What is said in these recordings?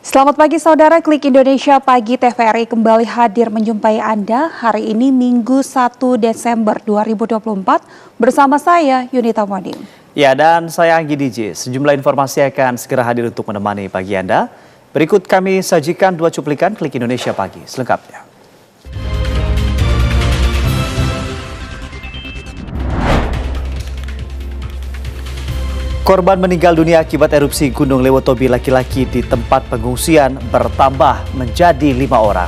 Selamat pagi saudara, Klik Indonesia Pagi TVRI kembali hadir menjumpai Anda hari ini Minggu 1 Desember 2024 bersama saya Yunita Modim. Ya, dan saya Anggi DJ. Sejumlah informasi akan segera hadir untuk menemani pagi Anda. Berikut kami sajikan 2 cuplikan Klik Indonesia Pagi selengkapnya. Korban meninggal dunia akibat erupsi Gunung Lewotobi laki-laki di tempat pengungsian bertambah menjadi 5 orang.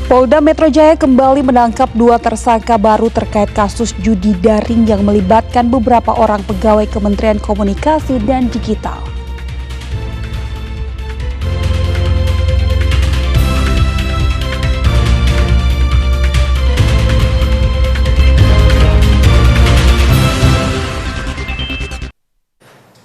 Polda Metro Jaya kembali menangkap 2 tersangka baru terkait kasus judi daring yang melibatkan beberapa orang pegawai Kementerian Komunikasi dan Digital.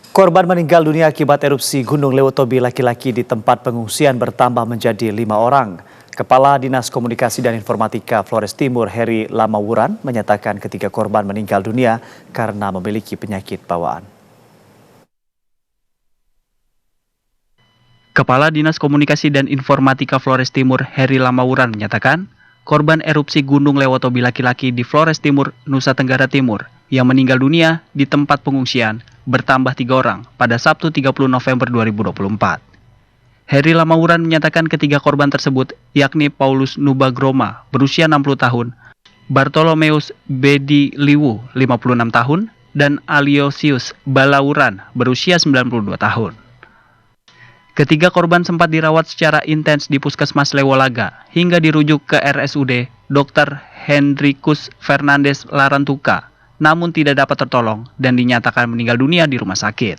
Korban meninggal dunia akibat erupsi Gunung Lewotobi laki-laki di tempat pengungsian bertambah menjadi 5 orang. Kepala Dinas Komunikasi dan Informatika Flores Timur Heri Lamawuran menyatakan ketiga korban meninggal dunia karena memiliki penyakit bawaan. Kepala Dinas Komunikasi dan Informatika Flores Timur Heri Lamawuran menyatakan korban erupsi Gunung Lewotobi laki-laki di Flores Timur, Nusa Tenggara Timur yang meninggal dunia di tempat pengungsian bertambah 3 orang pada Sabtu 30 November 2024. Heri Lamawuran menyatakan ketiga korban tersebut yakni Paulus Nubagroma berusia 60 tahun, Bartolomeus Bedi Liwu 56 tahun, dan Aliosius Balauran berusia 92 tahun. Ketiga korban sempat dirawat secara intens di Puskesmas Lewolaga hingga dirujuk ke RSUD Dr. Hendrikus Fernandes Larantuka, namun tidak dapat tertolong dan dinyatakan meninggal dunia di rumah sakit.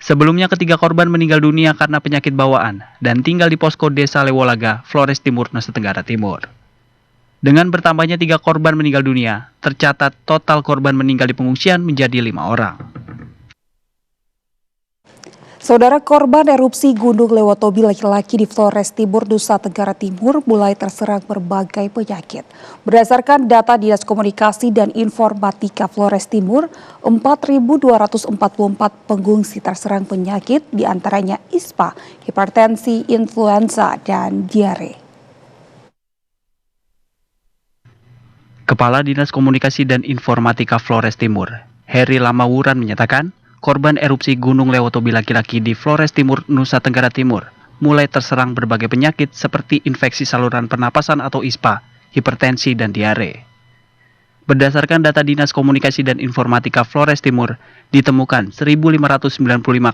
Sebelumnya ketiga korban meninggal dunia karena penyakit bawaan dan tinggal di posko desa Lewolaga, Flores Timur, Nusa Tenggara Timur. Dengan bertambahnya 3 korban meninggal dunia, tercatat total korban meninggal di pengungsian menjadi 5 orang. Saudara, korban erupsi Gunung Lewotobi laki-laki di Flores Timur, Nusa Tenggara Timur mulai terserang berbagai penyakit. Berdasarkan data Dinas Komunikasi dan Informatika Flores Timur, 4.244 pengungsi terserang penyakit, diantaranya ISPA, hipertensi, influenza, dan diare. Kepala Dinas Komunikasi dan Informatika Flores Timur, Heri Lamawuran menyatakan, korban erupsi Gunung Lewotobi laki-laki di Flores Timur, Nusa Tenggara Timur mulai terserang berbagai penyakit seperti infeksi saluran pernapasan atau ISPA, hipertensi, dan diare. Berdasarkan data Dinas Komunikasi dan Informatika Flores Timur, ditemukan 1.595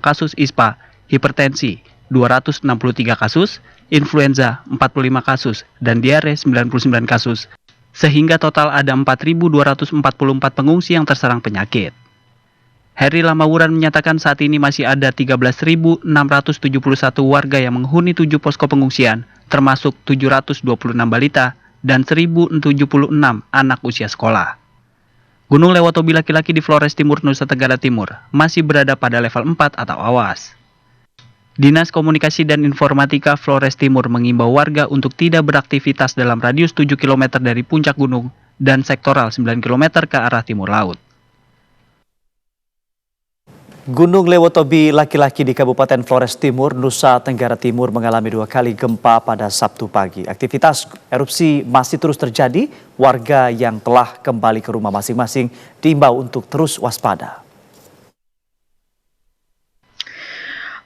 kasus ISPA, hipertensi 263 kasus, influenza 45 kasus, dan diare 99 kasus, sehingga total ada 4.244 pengungsi yang terserang penyakit. Heri Lamawuran menyatakan saat ini masih ada 13.671 warga yang menghuni 7 posko pengungsian, termasuk 726 balita dan 1.076 anak usia sekolah. Gunung Lewotobi laki-laki di Flores Timur, Nusa Tenggara Timur masih berada pada level 4 atau awas. Dinas Komunikasi dan Informatika Flores Timur mengimbau warga untuk tidak beraktivitas dalam radius 7 km dari puncak gunung dan sektoral 9 km ke arah timur laut. Gunung Lewotobi laki-laki di Kabupaten Flores Timur, Nusa Tenggara Timur mengalami 2 kali gempa pada Sabtu pagi. Aktivitas erupsi masih terus terjadi, warga yang telah kembali ke rumah masing-masing diimbau untuk terus waspada.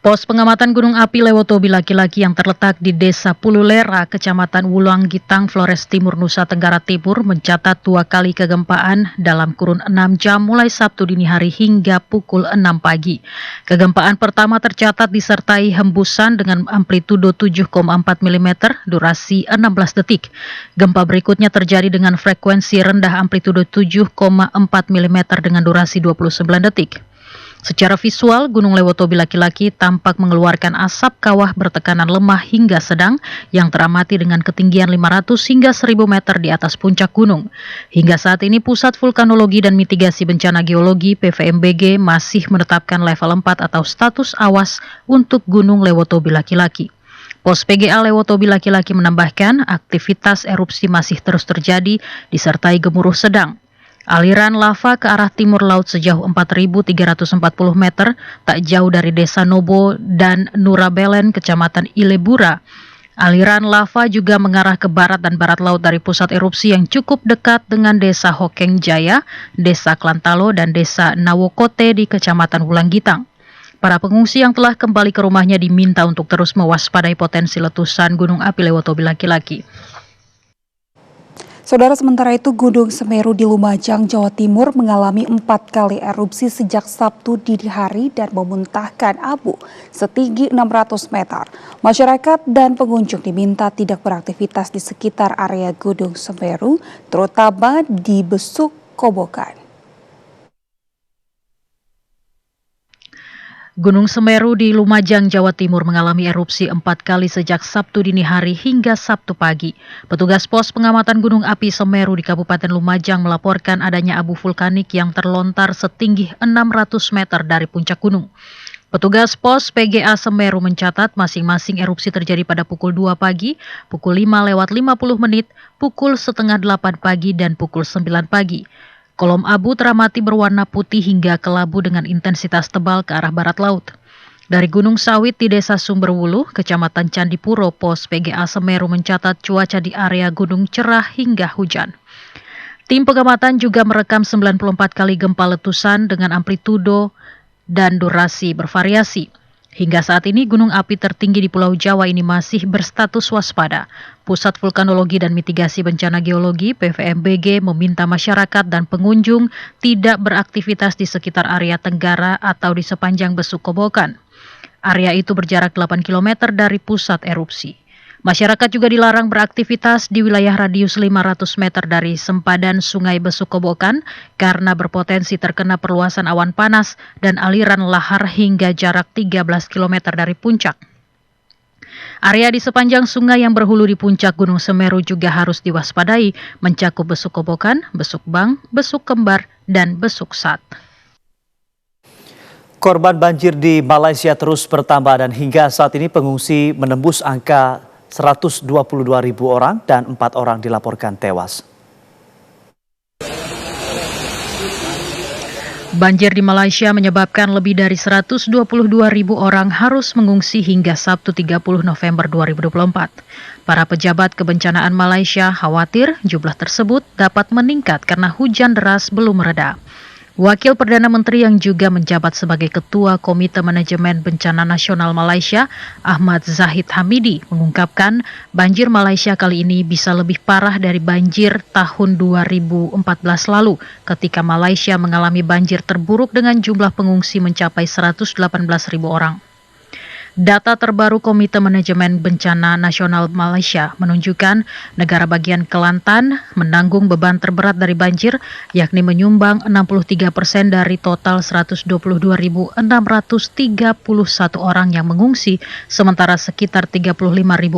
Pos pengamatan Gunung Api Lewotobi laki-laki yang terletak di Desa Pululera, Kecamatan Wulanggitang, Flores Timur, Nusa Tenggara Timur mencatat 2 kali kegempaan dalam kurun 6 jam mulai Sabtu dini hari hingga pukul 6 pagi. Kegempaan pertama tercatat disertai hembusan dengan amplitudo 7,4 mm, durasi 16 detik. Gempa berikutnya terjadi dengan frekuensi rendah amplitudo 7,4 mm dengan durasi 29 detik. Secara visual, Gunung Lewotobi laki-laki tampak mengeluarkan asap kawah bertekanan lemah hingga sedang yang teramati dengan ketinggian 500 hingga 1000 meter di atas puncak gunung. Hingga saat ini Pusat Vulkanologi dan Mitigasi Bencana Geologi PVMBG masih menetapkan level 4 atau status awas untuk Gunung Lewotobi laki-laki. Pos PGA Lewotobi laki-laki menambahkan aktivitas erupsi masih terus terjadi disertai gemuruh sedang. Aliran lava ke arah timur laut sejauh 4.340 meter tak jauh dari Desa Nobo dan Nurabelen, Kecamatan Ilebura. Aliran lava juga mengarah ke barat dan barat laut dari pusat erupsi yang cukup dekat dengan Desa Hokeng Jaya, Desa Klantalo, dan Desa Nawokote di Kecamatan Wulanggitang. Para pengungsi yang telah kembali ke rumahnya diminta untuk terus mewaspadai potensi letusan gunung api Lewotobi laki-laki. Saudara, sementara itu Gunung Semeru di Lumajang, Jawa Timur mengalami 4 kali erupsi sejak Sabtu dini hari dan memuntahkan abu setinggi 600 meter. Masyarakat dan pengunjung diminta tidak beraktivitas di sekitar area Gunung Semeru, terutama di Besuk Kobokan. Gunung Semeru di Lumajang, Jawa Timur mengalami erupsi 4 kali sejak Sabtu dini hari hingga Sabtu pagi. Petugas pos pengamatan gunung api Semeru di Kabupaten Lumajang melaporkan adanya abu vulkanik yang terlontar setinggi 600 meter dari puncak gunung. Petugas pos PGA Semeru mencatat masing-masing erupsi terjadi pada pukul 2 pagi, pukul 5:50, pukul setengah 8 pagi, dan pukul 9 pagi. Kolom abu teramati berwarna putih hingga kelabu dengan intensitas tebal ke arah barat laut. Dari Gunung Sawit di Desa Sumberwulu, Kecamatan Candipuro, pos PGA Semeru mencatat cuaca di area gunung cerah hingga hujan. Tim pengamatan juga merekam 94 kali gempa letusan dengan amplitudo dan durasi bervariasi. Hingga saat ini gunung api tertinggi di Pulau Jawa ini masih berstatus waspada. Pusat Vulkanologi dan Mitigasi Bencana Geologi (PVMBG) meminta masyarakat dan pengunjung tidak beraktivitas di sekitar area Tenggara atau di sepanjang Besuk Kobokan. Area itu berjarak 8 km dari pusat erupsi. Masyarakat juga dilarang beraktivitas di wilayah radius 500 meter dari sempadan Sungai Besuk Kobokan karena berpotensi terkena perluasan awan panas dan aliran lahar hingga jarak 13 km dari puncak. Area di sepanjang sungai yang berhulu di puncak Gunung Semeru juga harus diwaspadai, mencakup Besuk Kobokan, Besuk Bang, Besuk Kembar, dan Besuk Sat. Korban banjir di Malaysia terus bertambah dan hingga saat ini pengungsi menembus angka 122.000 orang dan 4 orang dilaporkan tewas. Banjir di Malaysia menyebabkan lebih dari 122.000 orang harus mengungsi hingga Sabtu 30 November 2024. Para pejabat kebencanaan Malaysia khawatir jumlah tersebut dapat meningkat karena hujan deras belum mereda. Wakil Perdana Menteri yang juga menjabat sebagai Ketua Komite Manajemen Bencana Nasional Malaysia, Ahmad Zahid Hamidi, mengungkapkan banjir Malaysia kali ini bisa lebih parah dari banjir tahun 2014 lalu, ketika Malaysia mengalami banjir terburuk dengan jumlah pengungsi mencapai 118.000 orang. Data terbaru Komite Manajemen Bencana Nasional Malaysia menunjukkan negara bagian Kelantan menanggung beban terberat dari banjir, yakni menyumbang 63% dari total 122.631 orang yang mengungsi, sementara sekitar 35.000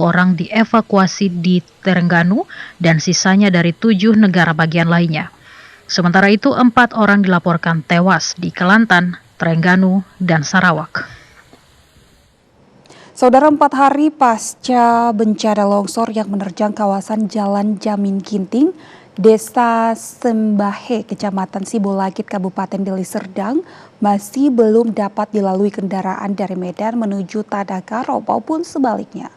orang dievakuasi di Terengganu dan sisanya dari 7 negara bagian lainnya. Sementara itu, 4 orang dilaporkan tewas di Kelantan, Terengganu, dan Sarawak. Saudara, 4 hari pasca bencana longsor yang menerjang kawasan Jalan Jamin Ginting, Desa Sembahe, Kecamatan Sibolagit, Kabupaten Deli Serdang, masih belum dapat dilalui kendaraan dari Medan menuju Tadakaro maupun sebaliknya.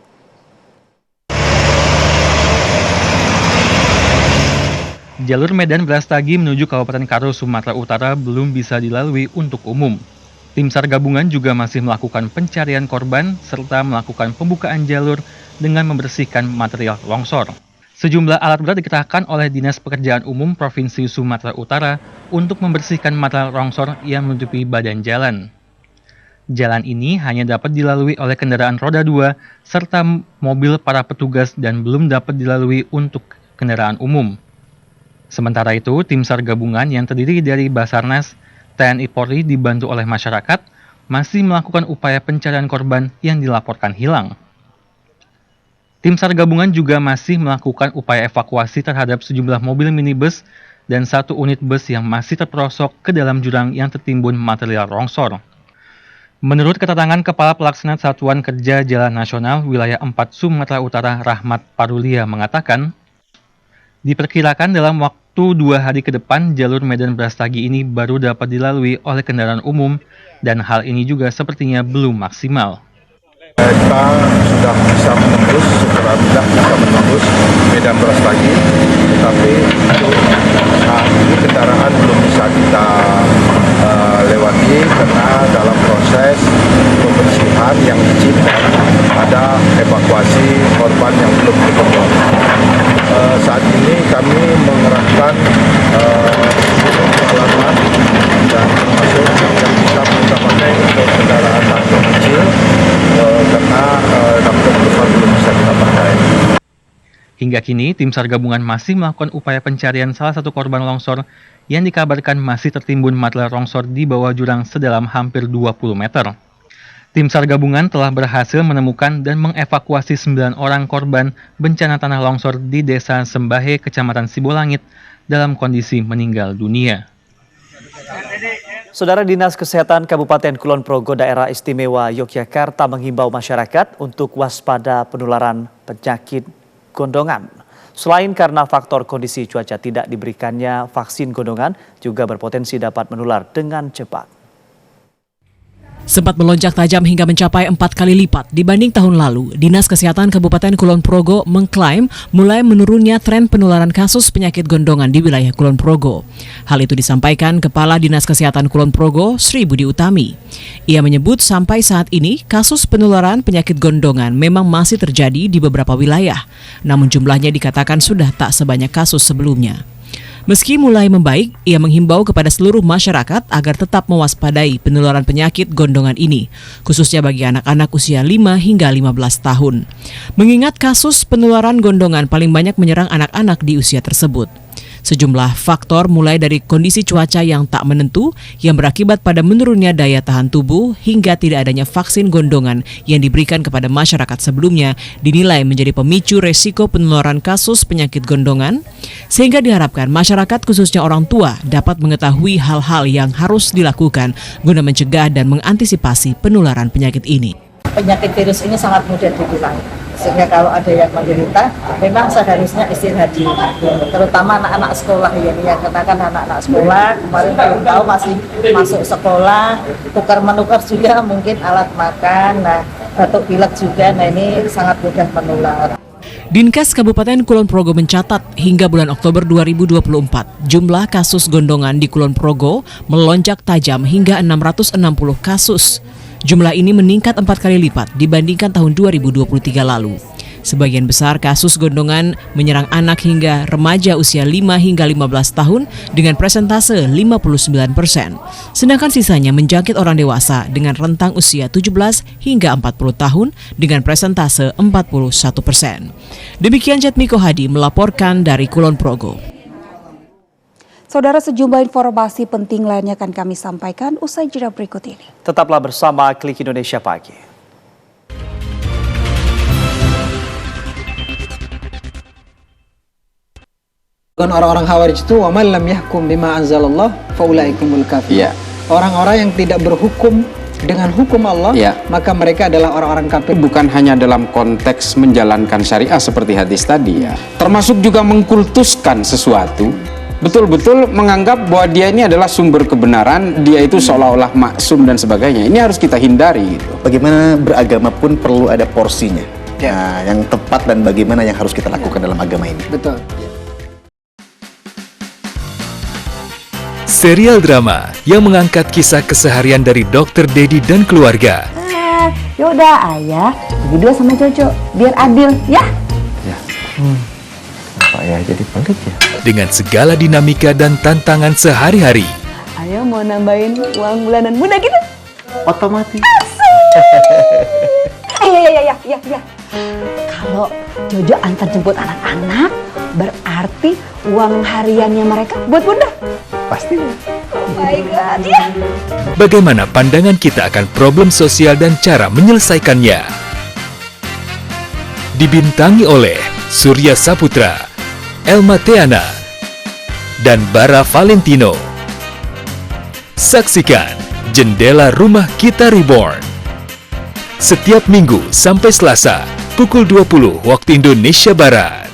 Jalur Medan Brastagi menuju Kabupaten Karo, Sumatera Utara belum bisa dilalui untuk umum. Tim SAR gabungan juga masih melakukan pencarian korban serta melakukan pembukaan jalur dengan membersihkan material longsor. Sejumlah alat berat dikerahkan oleh Dinas Pekerjaan Umum Provinsi Sumatera Utara untuk membersihkan material longsor yang menutupi badan jalan. Jalan ini hanya dapat dilalui oleh kendaraan roda 2 serta mobil para petugas dan belum dapat dilalui untuk kendaraan umum. Sementara itu, tim SAR gabungan yang terdiri dari Basarnas, TNI Polri dibantu oleh masyarakat masih melakukan upaya pencarian korban yang dilaporkan hilang. Tim SAR gabungan juga masih melakukan upaya evakuasi terhadap sejumlah mobil minibus dan 1 unit bus yang masih terperosok ke dalam jurang yang tertimbun material longsor. Menurut keterangan Kepala Pelaksana Satuan Kerja Jalan Nasional Wilayah 4 Sumatera Utara Rahmat Parulia mengatakan, diperkirakan dalam waktu 2 hari ke depan jalur Medan Brastagi ini baru dapat dilalui oleh kendaraan umum dan hal ini juga sepertinya belum maksimal. Kita sudah bisa menembus, secara mudah bisa menembus Medan Brastagi, tetapi saat ini kendaraan belum bisa kita lewati karena dalam proses pembersihan yang izin dan ada evakuasi korban yang belum ditemukan. Saat ini kami mengerahkan peralatan dan termasuk yang bisa kita pakai untuk kendaraan tanggung kecil karena dampak besar belum bisa kita pakai. Hingga kini, tim SAR gabungan masih melakukan upaya pencarian salah satu korban longsor yang dikabarkan masih tertimbun material longsor di bawah jurang sedalam hampir 20 meter. Tim SAR gabungan telah berhasil menemukan dan mengevakuasi 9 orang korban bencana tanah longsor di Desa Sembahe, Kecamatan Sibolangit dalam kondisi meninggal dunia. Saudara, Dinas Kesehatan Kabupaten Kulon Progo Daerah Istimewa Yogyakarta menghimbau masyarakat untuk waspada penularan penyakit gondongan. Selain karena faktor kondisi cuaca tidak diberikannya vaksin gondongan, juga berpotensi dapat menular dengan cepat. Sempat melonjak tajam hingga mencapai 4 kali lipat dibanding tahun lalu, Dinas Kesehatan Kabupaten Kulon Progo mengklaim mulai menurunnya tren penularan kasus penyakit gondongan di wilayah Kulon Progo. Hal itu disampaikan Kepala Dinas Kesehatan Kulon Progo, Sri Budi Utami. Ia menyebut sampai saat ini kasus penularan penyakit gondongan memang masih terjadi di beberapa wilayah, namun jumlahnya dikatakan sudah tak sebanyak kasus sebelumnya. Meski mulai membaik, ia menghimbau kepada seluruh masyarakat agar tetap mewaspadai penularan penyakit gondongan ini, khususnya bagi anak-anak usia 5 hingga 15 tahun. Mengingat kasus penularan gondongan paling banyak menyerang anak-anak di usia tersebut. Sejumlah faktor mulai dari kondisi cuaca yang tak menentu yang berakibat pada menurunnya daya tahan tubuh hingga tidak adanya vaksin gondongan yang diberikan kepada masyarakat sebelumnya dinilai menjadi pemicu resiko penularan kasus penyakit gondongan, sehingga diharapkan masyarakat khususnya orang tua dapat mengetahui hal-hal yang harus dilakukan guna mencegah dan mengantisipasi penularan penyakit ini. Penyakit virus ini sangat mudah ditular, sehingga kalau ada yang menderita memang seharusnya istirahat dulu, terutama anak-anak sekolah yang katakan anak-anak sekolah kemarin belum tahu masih masuk sekolah, tukar menukar juga mungkin alat makan, nah batuk pilek juga, nah ini sangat mudah menular. Dinkes Kabupaten Kulon Progo mencatat hingga bulan Oktober 2024, jumlah kasus gondongan di Kulon Progo melonjak tajam hingga 660 kasus. Jumlah ini meningkat 4 kali lipat dibandingkan tahun 2023 lalu. Sebagian besar kasus gondongan menyerang anak hingga remaja usia 5 hingga 15 tahun dengan persentase 59%. Sedangkan sisanya menjangkit orang dewasa dengan rentang usia 17 hingga 40 tahun dengan persentase 41%. Demikian Jatmiko Hadi melaporkan dari Kulon Progo. Saudara, sejumlah informasi penting lainnya akan kami sampaikan usai jeda berikut ini. Tetaplah bersama Klik Indonesia Pagi. Orang-orang Khawarij itu wa man lam yahkum bima anzalallah faulaikumul kafir. Orang-orang yang tidak berhukum dengan hukum Allah, maka mereka adalah orang-orang kafir. Bukan hanya dalam konteks menjalankan syariah seperti hadis tadi, termasuk juga mengkultuskan sesuatu. Betul-betul menganggap bahwa dia ini adalah sumber kebenaran, dia itu seolah-olah maksum dan sebagainya. Ini harus kita hindari. Bagaimana beragama pun perlu ada porsinya, yang tepat dan bagaimana yang harus kita lakukan dalam agama ini. Betul. Serial drama yang mengangkat kisah keseharian dari Dr. Dedi dan keluarga. Yaudah ayah, berdua sama Jojo, biar adil, ya? Apa ya jadi pelit ya? Dengan segala dinamika dan tantangan sehari-hari. Ayah mau nambahin uang bulanan bunda gitu? Otomatis. Ya. Kalau Jojo antar jemput anak-anak, berarti uang hariannya mereka buat bunda. Pasti. Oh my God, ya. Bagaimana pandangan kita akan problem sosial dan cara menyelesaikannya? Dibintangi oleh Surya Saputra, Elma Teana, dan Bara Valentino. Saksikan Jendela Rumah Kita Reborn. Setiap Minggu sampai Selasa, pukul 20 waktu Indonesia Barat.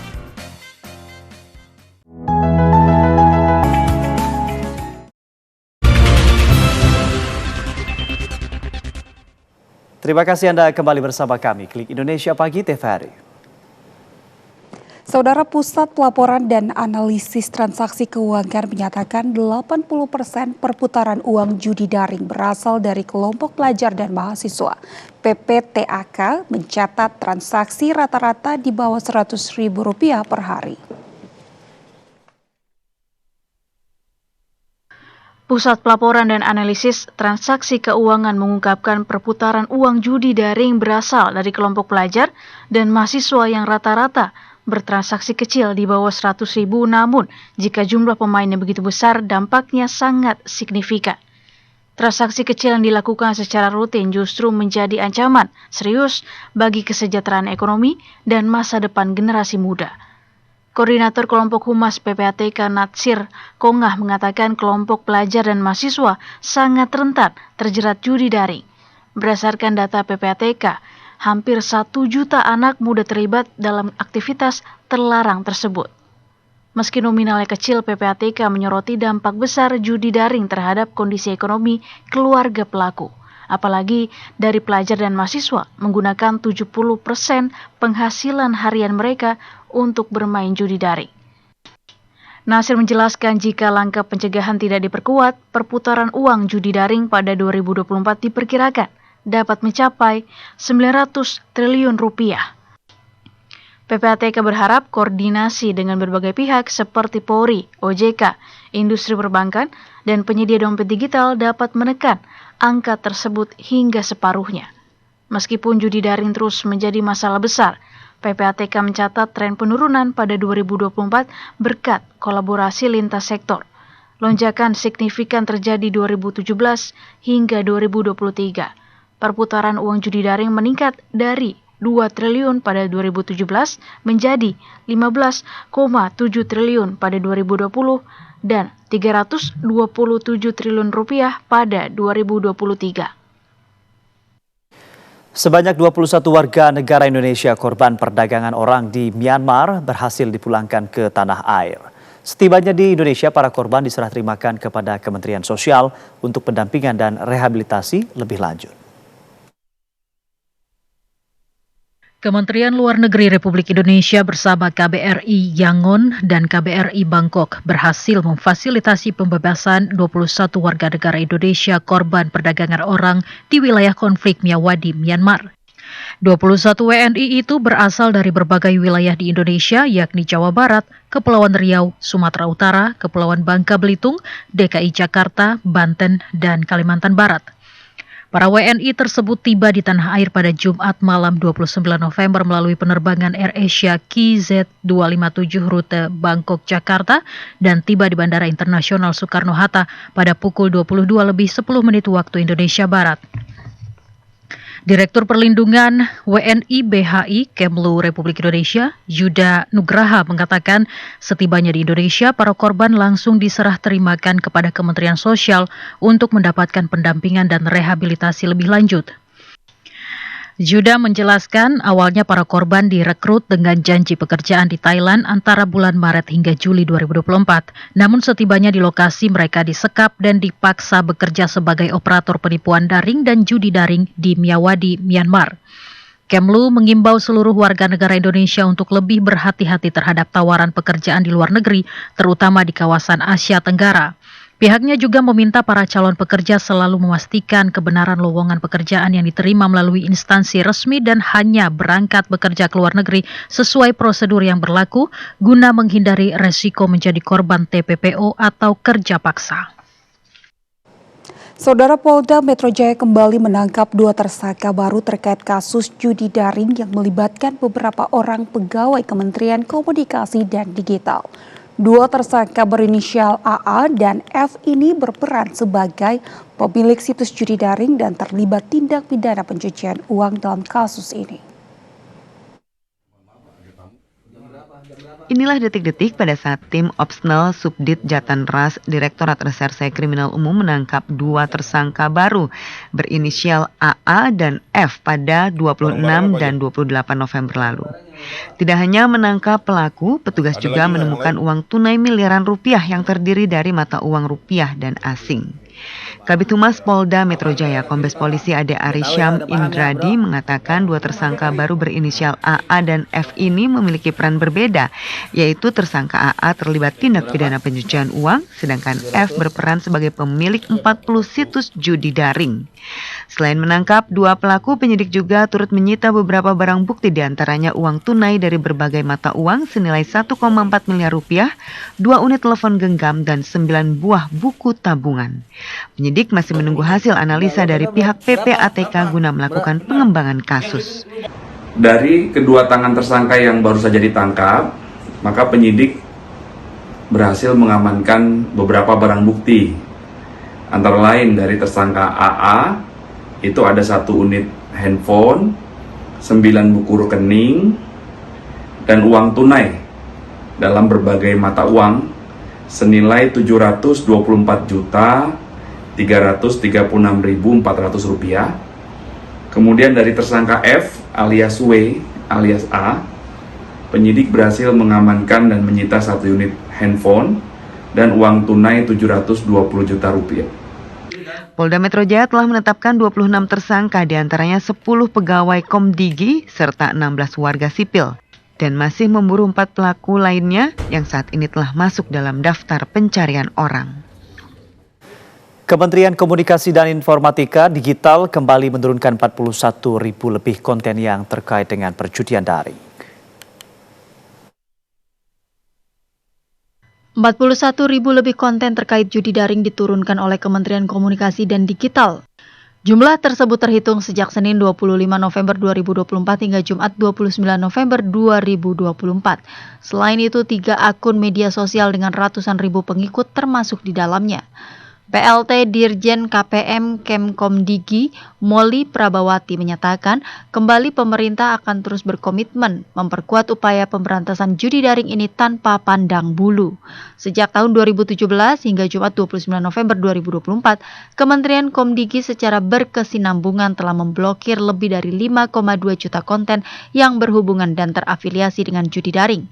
Terima kasih Anda kembali bersama kami, Klik Indonesia Pagi TVRI. Saudara, Pusat Pelaporan dan Analisis Transaksi Keuangan menyatakan 80% perputaran uang judi daring berasal dari kelompok pelajar dan mahasiswa. PPTAK mencatat transaksi rata-rata di bawah Rp100.000 per hari. Pusat Pelaporan dan Analisis Transaksi Keuangan mengungkapkan perputaran uang judi daring berasal dari kelompok pelajar dan mahasiswa yang rata-rata bertransaksi kecil di bawah 100.000, namun jika jumlah pemainnya begitu besar dampaknya sangat signifikan. Transaksi kecil yang dilakukan secara rutin justru menjadi ancaman serius bagi kesejahteraan ekonomi dan masa depan generasi muda. Koordinator Kelompok Humas PPATK Natsir Kongah mengatakan kelompok pelajar dan mahasiswa sangat rentan terjerat judi daring. Berdasarkan data PPATK, hampir 1 juta anak muda terlibat dalam aktivitas terlarang tersebut. Meski nominalnya kecil, PPATK menyoroti dampak besar judi daring terhadap kondisi ekonomi keluarga pelaku. Apalagi dari pelajar dan mahasiswa menggunakan 70% penghasilan harian mereka untuk bermain judi daring. Nasir menjelaskan jika langkah pencegahan tidak diperkuat, perputaran uang judi daring pada 2024 diperkirakan dapat mencapai 900 triliun rupiah. PPATK berharap koordinasi dengan berbagai pihak seperti Polri, OJK, industri perbankan, dan penyedia dompet digital dapat menekan angka tersebut hingga separuhnya. Meskipun judi daring terus menjadi masalah besar, PPATK mencatat tren penurunan pada 2024 berkat kolaborasi lintas sektor. Lonjakan signifikan terjadi 2017 hingga 2023. Perputaran uang judi daring meningkat dari 2 triliun pada 2017 menjadi 15,7 triliun pada 2020 dan 327 triliun rupiah pada 2023. Sebanyak 21 warga negara Indonesia korban perdagangan orang di Myanmar berhasil dipulangkan ke tanah air. Setibanya di Indonesia, para korban diserah terimakan kepada Kementerian Sosial untuk pendampingan dan rehabilitasi lebih lanjut. Kementerian Luar Negeri Republik Indonesia bersama KBRI Yangon dan KBRI Bangkok berhasil memfasilitasi pembebasan 21 warga negara Indonesia korban perdagangan orang di wilayah konflik Myawaddy, Myanmar. 21 WNI itu berasal dari berbagai wilayah di Indonesia, yakni Jawa Barat, Kepulauan Riau, Sumatera Utara, Kepulauan Bangka Belitung, DKI Jakarta, Banten, dan Kalimantan Barat. Para WNI tersebut tiba di tanah air pada Jumat malam 29 November melalui penerbangan AirAsia KZ257 rute Bangkok-Jakarta dan tiba di Bandara Internasional Soekarno-Hatta pada pukul 22:10 waktu Indonesia Barat. Direktur Perlindungan WNI BHI Kemlu Republik Indonesia, Yuda Nugraha mengatakan setibanya di Indonesia, para korban langsung diserah terimakan kepada Kementerian Sosial untuk mendapatkan pendampingan dan rehabilitasi lebih lanjut. Yuda menjelaskan awalnya para korban direkrut dengan janji pekerjaan di Thailand antara bulan Maret hingga Juli 2024. Namun setibanya di lokasi mereka disekap dan dipaksa bekerja sebagai operator penipuan daring dan judi daring di Myawaddy, Myanmar. Kemlu mengimbau seluruh warga negara Indonesia untuk lebih berhati-hati terhadap tawaran pekerjaan di luar negeri, terutama di kawasan Asia Tenggara. Pihaknya juga meminta para calon pekerja selalu memastikan kebenaran lowongan pekerjaan yang diterima melalui instansi resmi dan hanya berangkat bekerja ke luar negeri sesuai prosedur yang berlaku guna menghindari resiko menjadi korban TPPO atau kerja paksa. Saudara, Polda Metro Jaya kembali menangkap 2 tersangka baru terkait kasus judi daring yang melibatkan beberapa orang pegawai Kementerian Komunikasi dan Digital. 2 tersangka berinisial AA dan F ini berperan sebagai pemilik situs judi daring dan terlibat tindak pidana pencucian uang dalam kasus ini. Inilah detik-detik pada saat tim Opsnel Subdit Jatan Ras Direktorat Reserse Kriminal Umum menangkap 2 tersangka baru berinisial AA dan F pada 26 dan 28 November lalu. Tidak hanya menangkap pelaku, petugas juga menemukan uang tunai miliaran rupiah yang terdiri dari mata uang rupiah dan asing. Kabid Humas Polda Metro Jaya Kombes Polisi Ade Arisyam Indradi mengatakan 2 tersangka baru berinisial AA dan F ini memiliki peran berbeda, yaitu tersangka AA terlibat tindak pidana pencucian uang, sedangkan F berperan sebagai pemilik 40 situs judi daring. Selain menangkap 2 pelaku, penyidik juga turut menyita beberapa barang bukti, diantaranya uang tunai dari berbagai mata uang senilai 1,4 miliar rupiah, 2 unit telepon genggam, dan 9 buah buku tabungan. Penyidik masih menunggu hasil analisa dari pihak PPATK guna melakukan pengembangan kasus. Dari kedua tangan tersangka yang baru saja ditangkap, maka penyidik berhasil mengamankan beberapa barang bukti. Antara lain dari tersangka AA, itu ada 1 unit handphone, 9 buku rekening, dan uang tunai dalam berbagai mata uang senilai 724.336.400 rupiah. Kemudian dari tersangka F alias W alias A, penyidik berhasil mengamankan dan menyita 1 unit handphone dan uang tunai 720 juta rupiah. Polda Metro Jaya telah menetapkan 26 tersangka, diantaranya 10 pegawai Komdigi serta 16 warga sipil, dan masih memburu 4 pelaku lainnya yang saat ini telah masuk dalam daftar pencarian orang. Kementerian Komunikasi dan Informatika Digital kembali menurunkan 41.000 lebih konten yang terkait dengan perjudian daring. 41.000 lebih konten terkait judi daring diturunkan oleh Kementerian Komunikasi dan Digital. Jumlah tersebut terhitung sejak Senin 25 November 2024 hingga Jumat 29 November 2024. Selain itu, 3 akun media sosial dengan ratusan ribu pengikut termasuk di dalamnya. PLT Dirjen KPM Kemkomdigi Molly Prabawati menyatakan kembali pemerintah akan terus berkomitmen memperkuat upaya pemberantasan judi daring ini tanpa pandang bulu. Sejak tahun 2017 hingga Jumat 29 November 2024, Kementerian Komdigi secara berkesinambungan telah memblokir lebih dari 5,2 juta konten yang berhubungan dan terafiliasi dengan judi daring.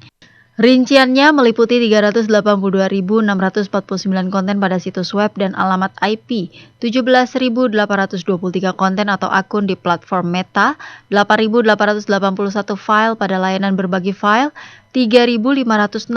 Rinciannya meliputi 382.649 konten pada situs web dan alamat IP, 17.823 konten atau akun di platform Meta, 8.881 file pada layanan berbagi file, 3.567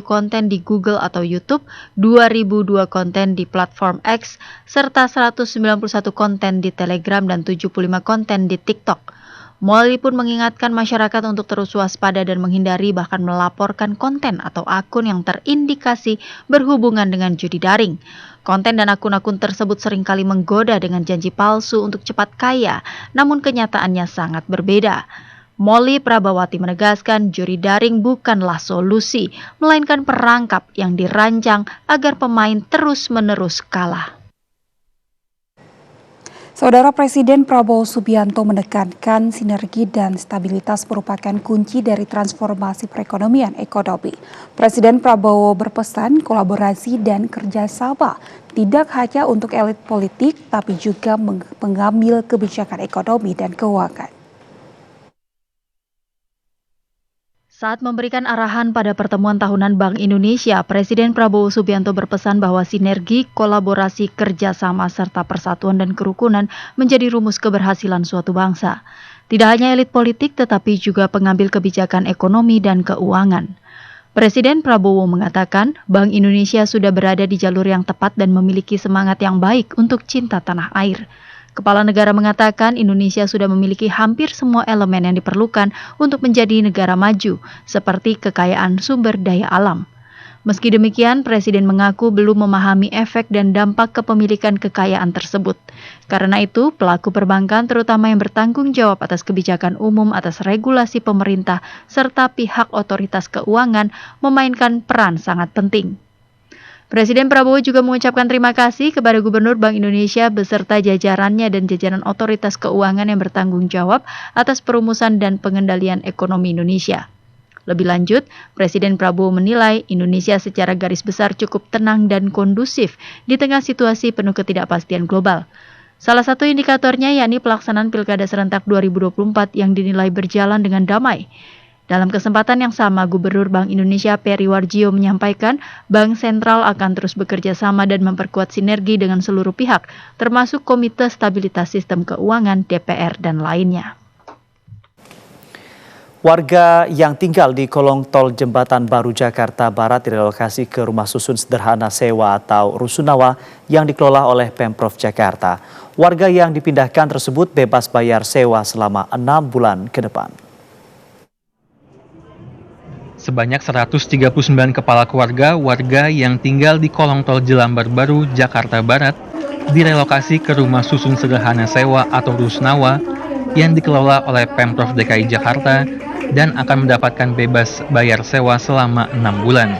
konten di Google atau YouTube, 2.002 konten di platform X, serta 191 konten di Telegram dan 75 konten di TikTok. Molly pun mengingatkan masyarakat untuk terus waspada dan menghindari bahkan melaporkan konten atau akun yang terindikasi berhubungan dengan judi daring. Konten dan akun-akun tersebut seringkali menggoda dengan janji palsu untuk cepat kaya, namun kenyataannya sangat berbeda. Molly Prabawati menegaskan judi daring bukanlah solusi, melainkan perangkap yang dirancang agar pemain terus-menerus kalah. Saudara Presiden Prabowo Subianto menekankan sinergi dan stabilitas merupakan kunci dari transformasi perekonomian ekonomi. Presiden Prabowo berpesan kolaborasi dan kerjasama tidak hanya untuk elit politik, tapi juga mengambil kebijakan ekonomi dan keuangan. Saat memberikan arahan pada pertemuan tahunan Bank Indonesia, Presiden Prabowo Subianto berpesan bahwa sinergi, kolaborasi, kerjasama, serta persatuan dan kerukunan menjadi rumus keberhasilan suatu bangsa. Tidak hanya elit politik, tetapi juga pengambil kebijakan ekonomi dan keuangan. Presiden Prabowo mengatakan, Bank Indonesia sudah berada di jalur yang tepat dan memiliki semangat yang baik untuk cinta tanah air. Kepala negara mengatakan Indonesia sudah memiliki hampir semua elemen yang diperlukan untuk menjadi negara maju, seperti kekayaan sumber daya alam. Meski demikian, Presiden mengaku belum memahami efek dan dampak kepemilikan kekayaan tersebut. Karena itu, pelaku perbankan terutama yang bertanggung jawab atas kebijakan umum atas regulasi pemerintah serta pihak otoritas keuangan memainkan peran sangat penting. Presiden Prabowo juga mengucapkan terima kasih kepada Gubernur Bank Indonesia beserta jajarannya dan jajaran otoritas keuangan yang bertanggung jawab atas perumusan dan pengendalian ekonomi Indonesia. Lebih lanjut, Presiden Prabowo menilai Indonesia secara garis besar cukup tenang dan kondusif di tengah situasi penuh ketidakpastian global. Salah satu indikatornya yakni pelaksanaan Pilkada serentak 2024 yang dinilai berjalan dengan damai. Dalam kesempatan yang sama, Gubernur Bank Indonesia Peri Warjio menyampaikan Bank Sentral akan terus bekerja sama dan memperkuat sinergi dengan seluruh pihak, termasuk Komite Stabilitas Sistem Keuangan, DPR, dan lainnya. Warga yang tinggal di kolong tol Jembatan Baru Jakarta Barat direlokasi ke rumah susun sederhana sewa atau rusunawa yang dikelola oleh Pemprov Jakarta. Warga yang dipindahkan tersebut bebas bayar sewa selama 6 bulan ke depan. Sebanyak 139 kepala keluarga warga yang tinggal di kolong tol Jelambar Baru Jakarta Barat direlokasi ke rumah susun sederhana sewa atau rusunawa yang dikelola oleh Pemprov DKI Jakarta dan akan mendapatkan bebas bayar sewa selama 6 bulan.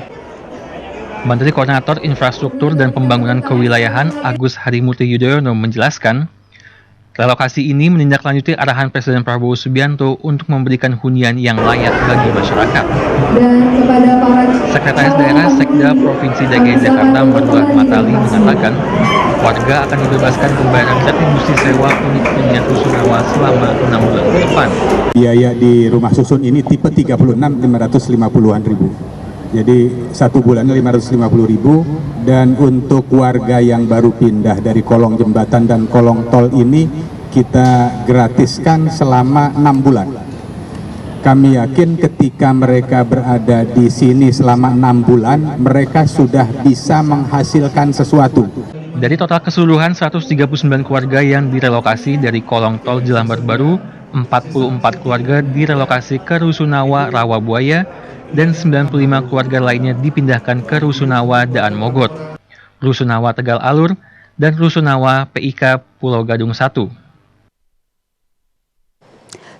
Menteri Koordinator Infrastruktur dan Pembangunan Kewilayahan Agus Harimurti Yudhoyono menjelaskan, relokasi ini menindaklanjuti arahan Presiden Prabowo Subianto untuk memberikan hunian yang layak bagi masyarakat. Sekretaris Daerah Sekda Provinsi DKI Jakarta Marwah Matali mengatakan, warga akan dibebaskan pembayaran retribusi sewa unit hunian rusunawa selama 6 bulan ke depan. Biaya di rumah susun ini tipe 36 550-an ribu. Jadi 1 bulannya 550.000, dan untuk warga yang baru pindah dari kolong jembatan dan kolong tol ini kita gratiskan selama 6 bulan. Kami yakin ketika mereka berada di sini selama 6 bulan, mereka sudah bisa menghasilkan sesuatu. Dari total keseluruhan 139 keluarga yang direlokasi dari kolong tol Jelambar Baru, 44 keluarga direlokasi ke Rusunawa Rawabuaya, dan 95 keluarga lainnya dipindahkan ke Rusunawa Daan Mogot, Rusunawa Tegal Alur, dan Rusunawa PIK Pulau Gadung 1.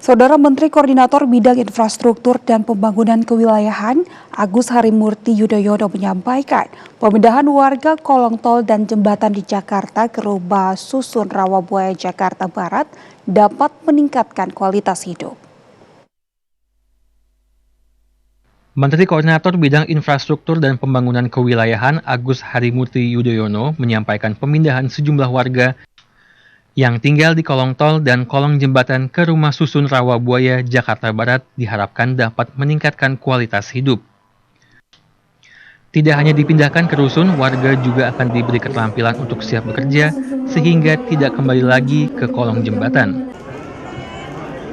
Saudara Menteri Koordinator Bidang Infrastruktur dan Pembangunan Kewilayahan Agus Harimurti Yudhoyono menyampaikan pemindahan warga kolong tol dan jembatan di Jakarta ke rumah susun Rawabuaya Jakarta Barat dapat meningkatkan kualitas hidup. Menteri Koordinator Bidang Infrastruktur dan Pembangunan Kewilayahan Agus Harimurti Yudhoyono menyampaikan pemindahan sejumlah warga yang tinggal di kolong tol dan kolong jembatan ke rumah susun Rawabuaya Jakarta Barat diharapkan dapat meningkatkan kualitas hidup. Tidak hanya dipindahkan ke rusun, warga juga akan diberi keterampilan untuk siap bekerja sehingga tidak kembali lagi ke kolong jembatan.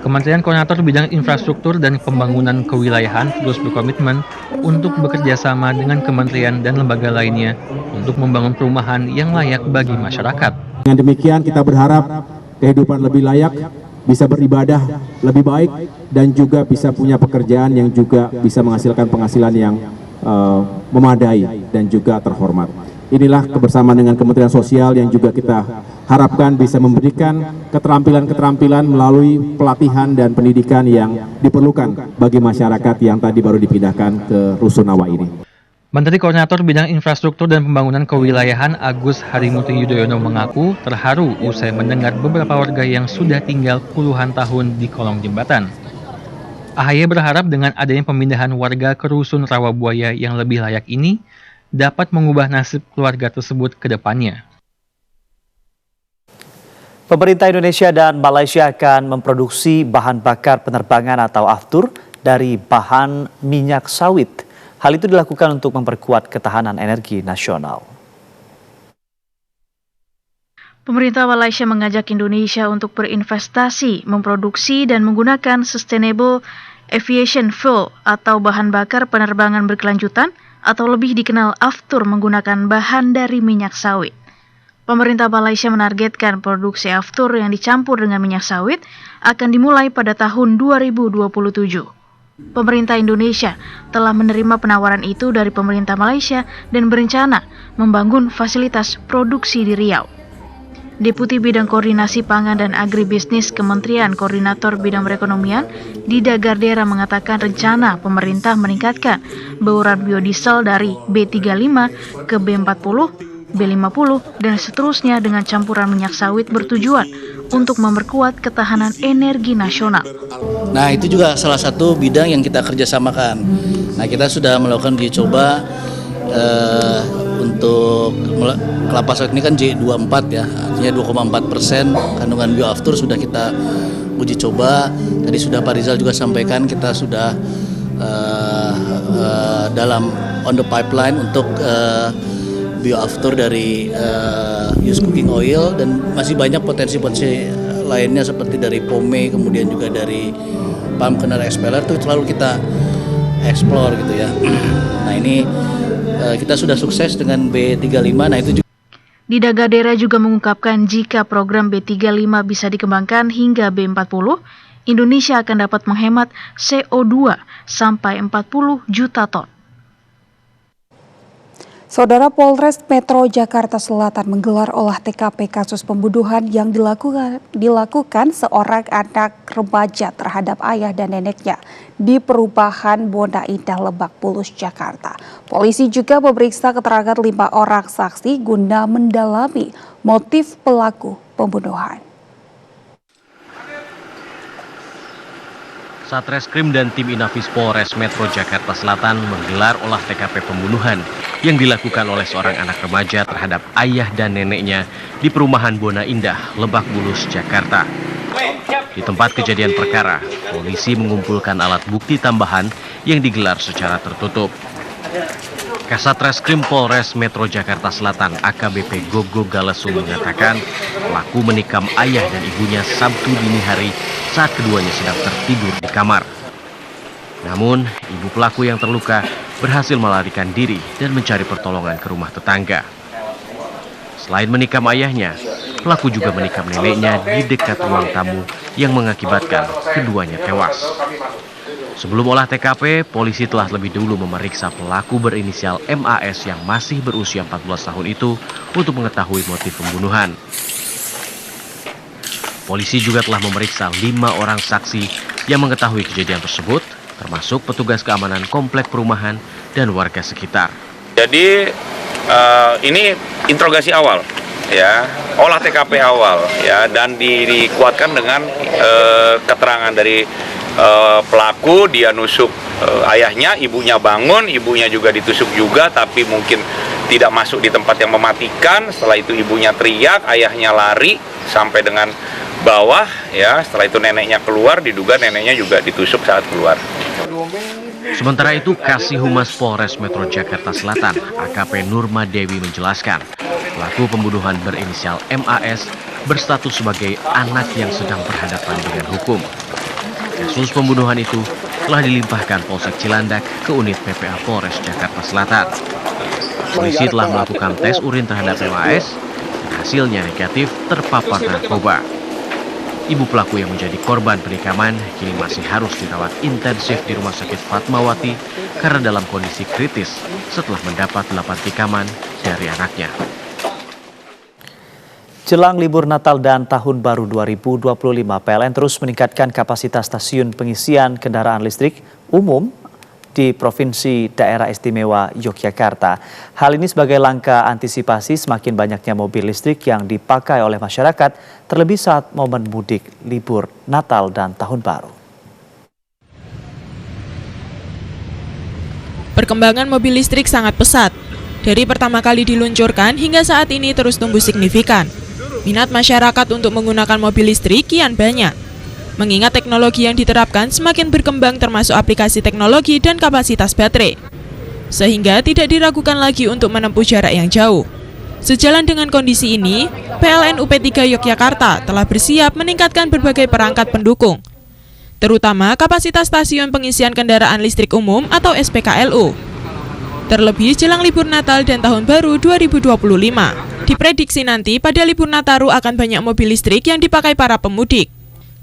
Kementerian Koordinator Bidang Infrastruktur dan Pembangunan Kewilayahan terus berkomitmen untuk bekerja sama dengan kementerian dan lembaga lainnya untuk membangun perumahan yang layak bagi masyarakat. Dengan demikian kita berharap kehidupan lebih layak, bisa beribadah lebih baik, dan juga bisa punya pekerjaan yang juga bisa menghasilkan penghasilan yang memadai dan juga terhormat. Inilah kebersamaan dengan Kementerian Sosial yang juga kita harapkan bisa memberikan keterampilan-keterampilan melalui pelatihan dan pendidikan yang diperlukan bagi masyarakat yang tadi baru dipindahkan ke Rusunawa ini. Menteri Koordinator Bidang Infrastruktur dan Pembangunan Kewilayahan Agus Harimurti Yudhoyono mengaku terharu usai mendengar beberapa warga yang sudah tinggal puluhan tahun di kolong jembatan. AHY berharap dengan adanya pemindahan warga ke Rusun Rawabuaya yang lebih layak ini dapat mengubah nasib keluarga tersebut ke depannya. Pemerintah Indonesia dan Malaysia akan memproduksi bahan bakar penerbangan atau aftur dari bahan minyak sawit. Hal itu dilakukan untuk memperkuat ketahanan energi nasional. Pemerintah Malaysia mengajak Indonesia untuk berinvestasi, memproduksi dan menggunakan Sustainable Aviation Fuel atau bahan bakar penerbangan berkelanjutan atau lebih dikenal aftur menggunakan bahan dari minyak sawit. Pemerintah Malaysia menargetkan produksi aftur yang dicampur dengan minyak sawit akan dimulai pada tahun 2027. Pemerintah Indonesia telah menerima penawaran itu dari pemerintah Malaysia dan berencana membangun fasilitas produksi di Riau. Deputi Bidang Koordinasi Pangan dan Agribisnis Kementerian Koordinator Bidang Perekonomian, Dida Gardera mengatakan rencana pemerintah meningkatkan bauran biodiesel dari B35 ke B40 B50, dan seterusnya dengan campuran minyak sawit bertujuan untuk memperkuat ketahanan energi nasional. Nah, itu juga salah satu bidang yang kita kerjasamakan. Nah, kita sudah melakukan uji coba untuk kelapa sawit ini kan J24 ya, artinya 2,4% kandungan bioaftur sudah kita uji coba. Tadi sudah Pak Rizal juga sampaikan kita sudah dalam on the pipeline untuk bioaftur dari used cooking oil, dan masih banyak potensi-potensi lainnya seperti dari pome, kemudian juga dari palm kernel expeller itu selalu kita explore gitu ya. Nah, ini kita sudah sukses dengan B35. Nah, itu juga Dida Gadera juga mengungkapkan jika program B35 bisa dikembangkan hingga B40, Indonesia akan dapat menghemat CO2 sampai 40 juta ton. Saudara, Polres Metro Jakarta Selatan menggelar olah TKP kasus pembunuhan yang dilakukan seorang anak remaja terhadap ayah dan neneknya di perumahan Bona Indah, Lebak Bulus, Jakarta. Polisi juga memeriksa keterangan 5 orang saksi guna mendalami motif pelaku pembunuhan. Satreskrim dan tim Inafis Polres Metro Jakarta Selatan menggelar olah TKP pembunuhan yang dilakukan oleh seorang anak remaja terhadap ayah dan neneknya di perumahan Bona Indah, Lebak Bulus, Jakarta. Di tempat kejadian perkara, polisi mengumpulkan alat bukti tambahan yang digelar secara tertutup. Kasatreskrim Polres Metro Jakarta Selatan AKBP Gogo Galesung mengatakan pelaku menikam ayah dan ibunya Sabtu dini hari saat keduanya sedang tertidur di kamar. Namun, ibu pelaku yang terluka berhasil melarikan diri dan mencari pertolongan ke rumah tetangga. Selain menikam ayahnya, pelaku juga menikam neneknya di dekat ruang tamu yang mengakibatkan keduanya tewas. Sebelum olah TKP, polisi telah lebih dulu memeriksa pelaku berinisial MAS yang masih berusia 14 tahun itu untuk mengetahui motif pembunuhan. Polisi juga telah memeriksa 5 orang saksi yang mengetahui kejadian tersebut, termasuk petugas keamanan komplek perumahan dan warga sekitar. Jadi ini interogasi awal, ya, olah TKP awal, ya, dan dikuatkan dengan keterangan dari pelaku. Dia nusuk ayahnya, ibunya bangun, ibunya juga ditusuk juga, tapi mungkin tidak masuk di tempat yang mematikan. Setelah itu ibunya teriak, ayahnya lari sampai dengan bawah, ya. Setelah itu neneknya keluar, diduga neneknya juga ditusuk saat keluar. Sementara itu, Kasih Humas Polres Metro Jakarta Selatan AKP Nurma Dewi menjelaskan pelaku pembunuhan berinisial MAS berstatus sebagai anak yang sedang berhadapan dengan hukum. Kasus pembunuhan itu telah dilimpahkan Polsek Cilandak ke unit PPA Polres Jakarta Selatan. Polisi telah melakukan tes urin terhadap MAS dan hasilnya negatif terpapar narkoba. Ibu pelaku yang menjadi korban penikaman kini masih harus dirawat intensif di Rumah Sakit Fatmawati karena dalam kondisi kritis setelah mendapat 8 tikaman dari anaknya. Jelang libur Natal dan Tahun Baru 2025, PLN terus meningkatkan kapasitas stasiun pengisian kendaraan listrik umum di Provinsi Daerah Istimewa Yogyakarta. Hal ini sebagai langkah antisipasi semakin banyaknya mobil listrik yang dipakai oleh masyarakat, terlebih saat momen mudik, libur Natal dan Tahun Baru. Perkembangan mobil listrik sangat pesat. Dari pertama kali diluncurkan hingga saat ini terus tumbuh signifikan. Minat masyarakat untuk menggunakan mobil listrik kian banyak. Mengingat teknologi yang diterapkan semakin berkembang termasuk aplikasi teknologi dan kapasitas baterai. Sehingga tidak diragukan lagi untuk menempuh jarak yang jauh. Sejalan dengan kondisi ini, PLN UP3 Yogyakarta telah bersiap meningkatkan berbagai perangkat pendukung. Terutama kapasitas stasiun pengisian kendaraan listrik umum atau SPKLU. Terlebih jelang libur Natal dan Tahun Baru 2025. Diprediksi nanti pada libur Nataru akan banyak mobil listrik yang dipakai para pemudik.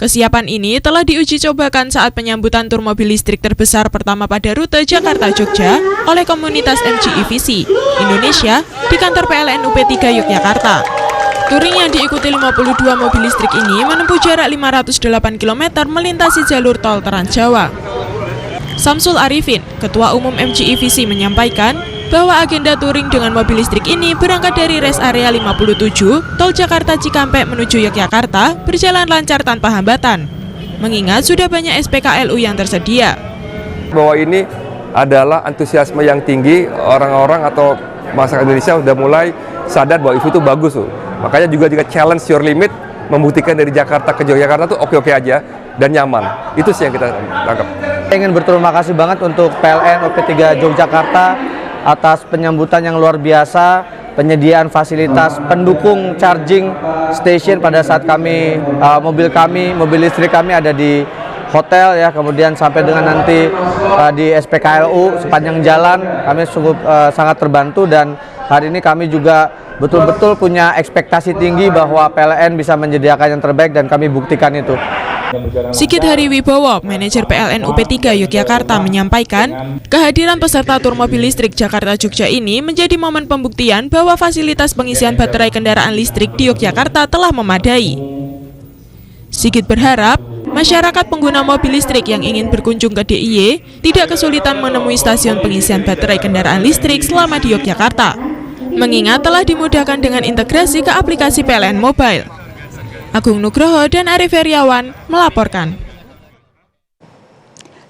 Kesiapan ini telah diuji cobakan saat penyambutan tur mobil listrik terbesar pertama pada rute Jakarta-Jogja oleh komunitas MGEVC Indonesia di kantor PLN UP3 Yogyakarta. Touring yang diikuti 52 mobil listrik ini menempuh jarak 508 km melintasi jalur tol Trans Jawa. Samsul Arifin, Ketua Umum MGEVC menyampaikan, bahwa agenda touring dengan mobil listrik ini berangkat dari rest area 57, Tol Jakarta Cikampek menuju Yogyakarta berjalan lancar tanpa hambatan. Mengingat sudah banyak SPKLU yang tersedia. Bahwa ini adalah antusiasme yang tinggi, orang-orang atau masyarakat Indonesia sudah mulai sadar bahwa itu bagus tuh. Makanya juga challenge your limit, membuktikan dari Jakarta ke Yogyakarta tuh oke-oke aja dan nyaman. Itu sih yang kita tangkap. Saya ingin berterima kasih banget untuk PLN UP3 Yogyakarta atas penyambutan yang luar biasa, penyediaan fasilitas pendukung charging station pada saat mobil listrik kami ada di hotel ya, kemudian sampai dengan nanti di SPKLU sepanjang jalan kami sungguh sangat terbantu, dan hari ini kami juga betul-betul punya ekspektasi tinggi bahwa PLN bisa menyediakan yang terbaik dan kami buktikan itu. Sigit Hariwibowo, manajer PLN UP3 Yogyakarta menyampaikan, kehadiran peserta tur mobil listrik Jakarta-Jogja ini menjadi momen pembuktian bahwa fasilitas pengisian baterai kendaraan listrik di Yogyakarta telah memadai. Sigit berharap, masyarakat pengguna mobil listrik yang ingin berkunjung ke DIY tidak kesulitan menemui stasiun pengisian baterai kendaraan listrik selama di Yogyakarta, mengingat telah dimudahkan dengan integrasi ke aplikasi PLN Mobile. Agung Nugroho dan Arif Heriawan melaporkan.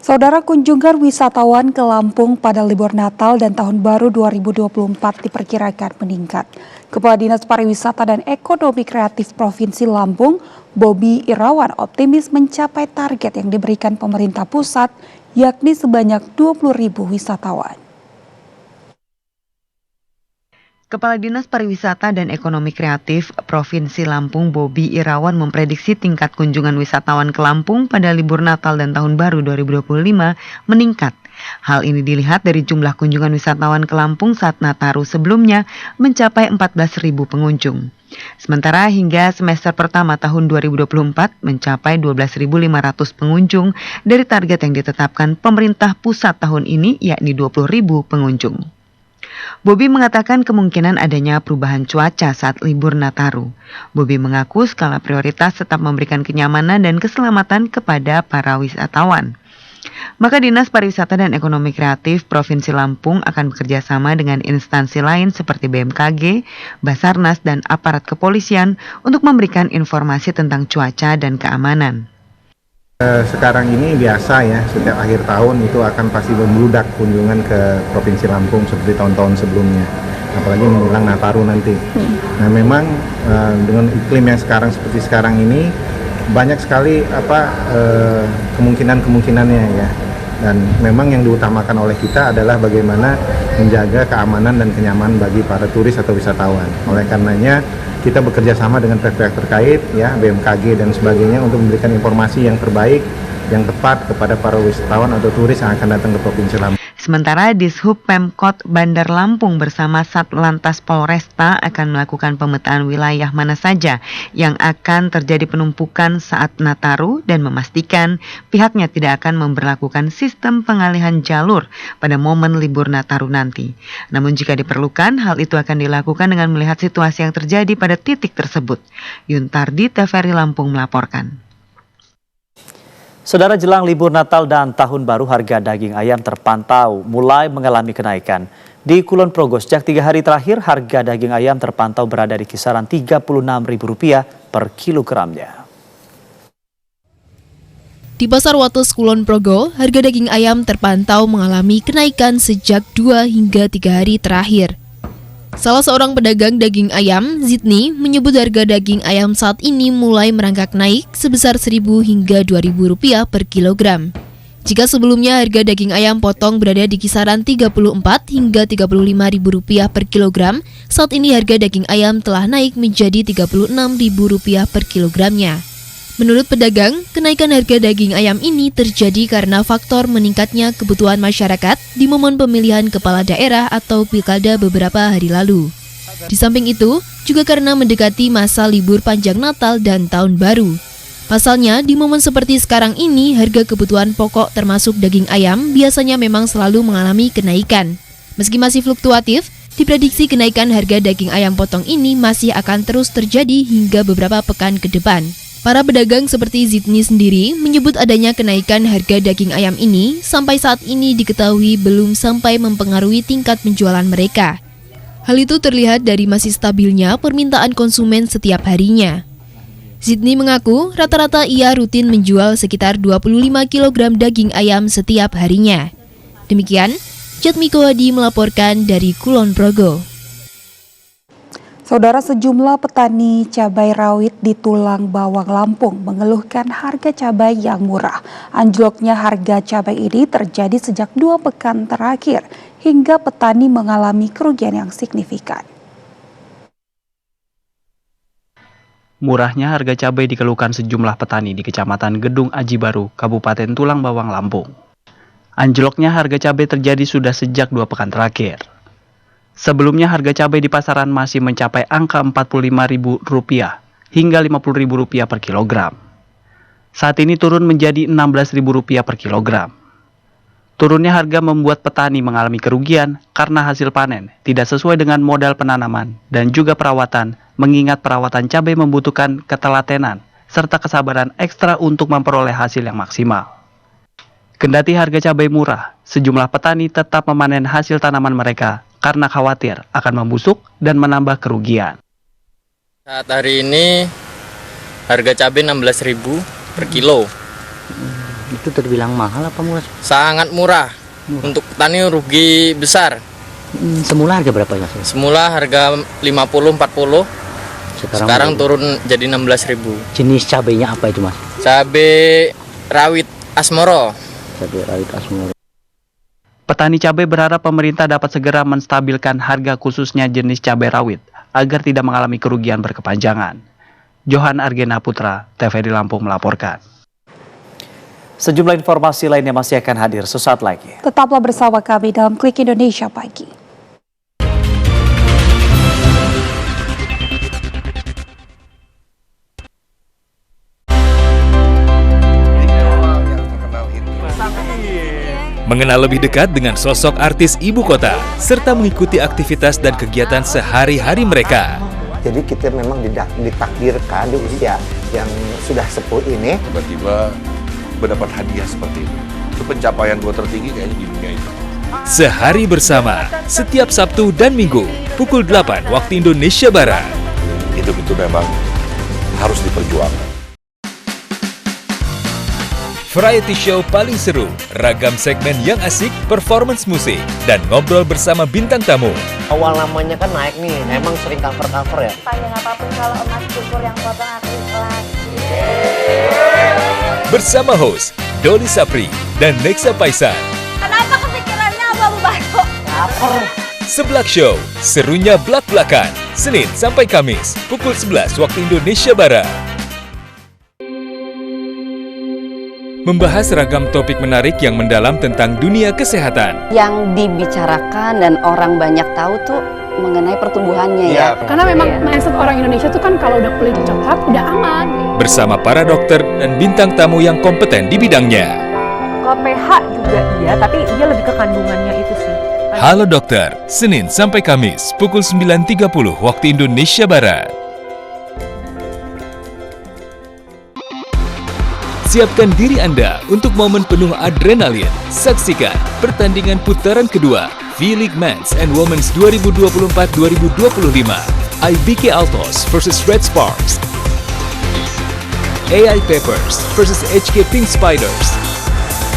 Saudara, kunjungan wisatawan ke Lampung pada libur Natal dan Tahun Baru 2024 diperkirakan meningkat. Kepala Dinas Pariwisata dan Ekonomi Kreatif Provinsi Lampung, Bobi Irawan, optimis mencapai target yang diberikan pemerintah pusat, yakni sebanyak 20.000 wisatawan. Kepala Dinas Pariwisata dan Ekonomi Kreatif Provinsi Lampung, Bobi Irawan, memprediksi tingkat kunjungan wisatawan ke Lampung pada libur Natal dan Tahun Baru 2025 meningkat. Hal ini dilihat dari jumlah kunjungan wisatawan ke Lampung saat Nataru sebelumnya mencapai 14.000 pengunjung. Sementara hingga semester pertama tahun 2024 mencapai 12.500 pengunjung dari target yang ditetapkan pemerintah pusat tahun ini, yakni 20.000 pengunjung. Bobi mengatakan kemungkinan adanya perubahan cuaca saat libur Nataru. Bobi mengaku skala prioritas tetap memberikan kenyamanan dan keselamatan kepada para wisatawan. Maka Dinas Pariwisata dan Ekonomi Kreatif Provinsi Lampung akan bekerja sama dengan instansi lain seperti BMKG, Basarnas, dan aparat kepolisian untuk memberikan informasi tentang cuaca dan keamanan. Sekarang ini biasa ya, setiap akhir tahun itu akan pasti membludak kunjungan ke Provinsi Lampung seperti tahun-tahun sebelumnya, apalagi menjelang Nataru nanti. Nah memang dengan iklim yang seperti sekarang ini banyak sekali kemungkinannya ya, dan memang yang diutamakan oleh kita adalah bagaimana menjaga keamanan dan kenyamanan bagi para turis atau wisatawan. Oleh karenanya kita bekerja sama dengan pihak-pihak terkait ya, BMKG dan sebagainya untuk memberikan informasi yang terbaik, yang tepat kepada para wisatawan atau turis yang akan datang ke Provinsi Lampung. Sementara Dishub Pemkot Bandar Lampung bersama Satlantas Polresta akan melakukan pemetaan wilayah mana saja yang akan terjadi penumpukan saat Nataru dan memastikan pihaknya tidak akan memberlakukan sistem pengalihan jalur pada momen libur Nataru nanti. Namun jika diperlukan, hal itu akan dilakukan dengan melihat situasi yang terjadi pada titik tersebut. Yuntardi, TVRI Lampung melaporkan. Saudara, jelang libur Natal dan Tahun Baru, harga daging ayam terpantau mulai mengalami kenaikan. Di Kulon Progo, sejak 3 hari terakhir, harga daging ayam terpantau berada di kisaran Rp36.000 per kilogramnya. Di Pasar Wates Kulon Progo, harga daging ayam terpantau mengalami kenaikan sejak 2 hingga 3 hari terakhir. Salah seorang pedagang daging ayam, Zidni, menyebut harga daging ayam saat ini mulai merangkak naik sebesar Rp1.000 hingga Rp2.000 per kilogram. Jika sebelumnya harga daging ayam potong berada di kisaran Rp34 hingga Rp35.000 per kilogram, saat ini harga daging ayam telah naik menjadi Rp36.000 per kilogramnya. Menurut pedagang, kenaikan harga daging ayam ini terjadi karena faktor meningkatnya kebutuhan masyarakat di momen pemilihan kepala daerah atau pilkada beberapa hari lalu. Di samping itu, juga karena mendekati masa libur panjang Natal dan Tahun Baru. Pasalnya, di momen seperti sekarang ini, harga kebutuhan pokok termasuk daging ayam biasanya memang selalu mengalami kenaikan. Meski masih fluktuatif, diprediksi kenaikan harga daging ayam potong ini masih akan terus terjadi hingga beberapa pekan ke depan. Para pedagang seperti Zidni sendiri menyebut adanya kenaikan harga daging ayam ini sampai saat ini diketahui belum sampai mempengaruhi tingkat penjualan mereka. Hal itu terlihat dari masih stabilnya permintaan konsumen setiap harinya. Zidni mengaku rata-rata ia rutin menjual sekitar 25 kg daging ayam setiap harinya. Demikian, Jatmiko Hadi melaporkan dari Kulon Progo. Saudara, sejumlah petani cabai rawit di Tulang Bawang Lampung mengeluhkan harga cabai yang murah. Anjloknya harga cabai ini terjadi sejak 2 pekan terakhir hingga petani mengalami kerugian yang signifikan. Murahnya harga cabai dikeluhkan sejumlah petani di Kecamatan Gedung Aji Baru, Kabupaten Tulang Bawang Lampung. Anjloknya harga cabai terjadi sudah sejak 2 pekan terakhir. Sebelumnya harga cabai di pasaran masih mencapai angka Rp45.000 hingga Rp50.000 per kilogram. Saat ini turun menjadi Rp16.000 per kilogram. Turunnya harga membuat petani mengalami kerugian karena hasil panen tidak sesuai dengan modal penanaman dan juga perawatan, mengingat perawatan cabai membutuhkan ketelatenan serta kesabaran ekstra untuk memperoleh hasil yang maksimal. Kendati harga cabai murah, sejumlah petani tetap memanen hasil tanaman mereka karena khawatir akan membusuk dan menambah kerugian. Saat hari ini harga cabai 16.000 per kilo. Itu terbilang mahal apa murah? Sangat murah. Untuk petani rugi besar. Semula harga berapa ya? Semula harga 50-40. Sekarang turun jadi 16.000. Jenis cabainya apa itu, Mas? Cabai rawit Asmoro. Cabai rawit Asmoro. Petani cabai berharap pemerintah dapat segera menstabilkan harga khususnya jenis cabai rawit agar tidak mengalami kerugian berkepanjangan. Johan Argena Putra, TVRI Lampung melaporkan. Sejumlah informasi lainnya masih akan hadir sesaat lagi. Tetaplah bersama kami dalam Klik Indonesia Pagi. Mengenal lebih dekat dengan sosok artis ibu kota, serta mengikuti aktivitas dan kegiatan sehari-hari mereka. Jadi kita memang ditakdirkan di usia yang sudah sepuh ini. Tiba-tiba mendapat hadiah seperti ini. Itu pencapaian gue tertinggi kayaknya di dunia ini. Sehari bersama, setiap Sabtu dan Minggu, pukul 8 waktu Indonesia Barat. Hidup itu memang harus diperjuangkan. Variety show paling seru, ragam segmen yang asik, performance musik, dan ngobrol bersama bintang tamu. Awal namanya kan naik nih, emang sering cover-cover ya? Panjang apapun kalau emas cukur yang potong aku ikhlas. Bersama host Doli Sapri dan Nexa Paisan. Kenapa kepikirannya abu-abu baru? Lapar. Seblak Show, serunya blak-blakan, Senin sampai Kamis, pukul 11 waktu Indonesia Barat. Membahas ragam topik menarik yang mendalam tentang dunia kesehatan. Yang dibicarakan dan orang banyak tahu tuh mengenai pertumbuhannya ya. Karena memang mindset orang Indonesia tuh kan kalau udah kulit coklat udah aman. Bersama para dokter dan bintang tamu yang kompeten di bidangnya. Kalau pH juga iya, tapi dia lebih ke kandungannya itu sih. Halo Dokter, Senin sampai Kamis, pukul 9.30 waktu Indonesia Barat. Siapkan diri Anda untuk momen penuh adrenalin. Saksikan pertandingan putaran kedua V-League Men's and Women's 2024-2025. IBK Altos versus Red Sparks. AI Peppers versus HK Pink Spiders.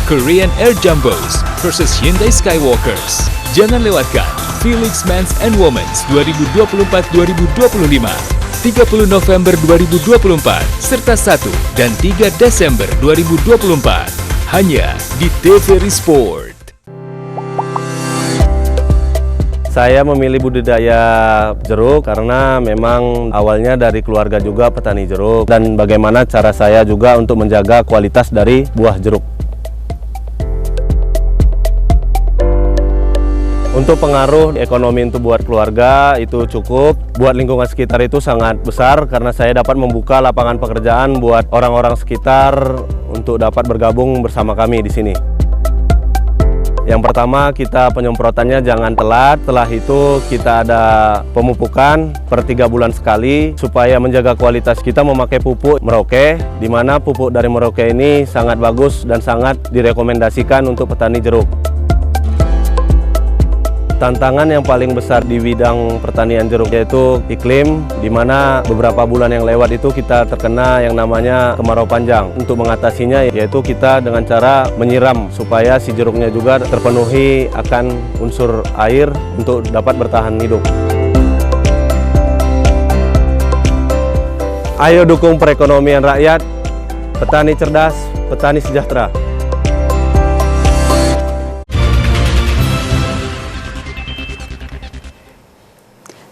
Korean Air Jumbos versus Hyundai Skywalkers. Jangan lewatkan V-League Men's and Women's 2024-2025. 30 November 2024 serta 1 dan 3 Desember 2024 hanya di TVRI Sport. Saya memilih budidaya jeruk karena memang awalnya dari keluarga juga petani jeruk dan bagaimana cara saya juga untuk menjaga kualitas dari buah jeruk. Untuk pengaruh ekonomi untuk buat keluarga itu cukup, buat lingkungan sekitar itu sangat besar karena saya dapat membuka lapangan pekerjaan buat orang-orang sekitar untuk dapat bergabung bersama kami di sini. Yang pertama kita penyemprotannya jangan telat, setelah itu kita ada pemupukan per 3 bulan sekali supaya menjaga kualitas. Kita memakai pupuk Merauke, di mana pupuk dari Merauke ini sangat bagus dan sangat direkomendasikan untuk petani jeruk. Tantangan yang paling besar di bidang pertanian jeruk yaitu iklim, di mana beberapa bulan yang lewat itu kita terkena yang namanya kemarau panjang. Untuk mengatasinya yaitu kita dengan cara menyiram supaya si jeruknya juga terpenuhi akan unsur air untuk dapat bertahan hidup. Ayo dukung perekonomian rakyat, petani cerdas, petani sejahtera.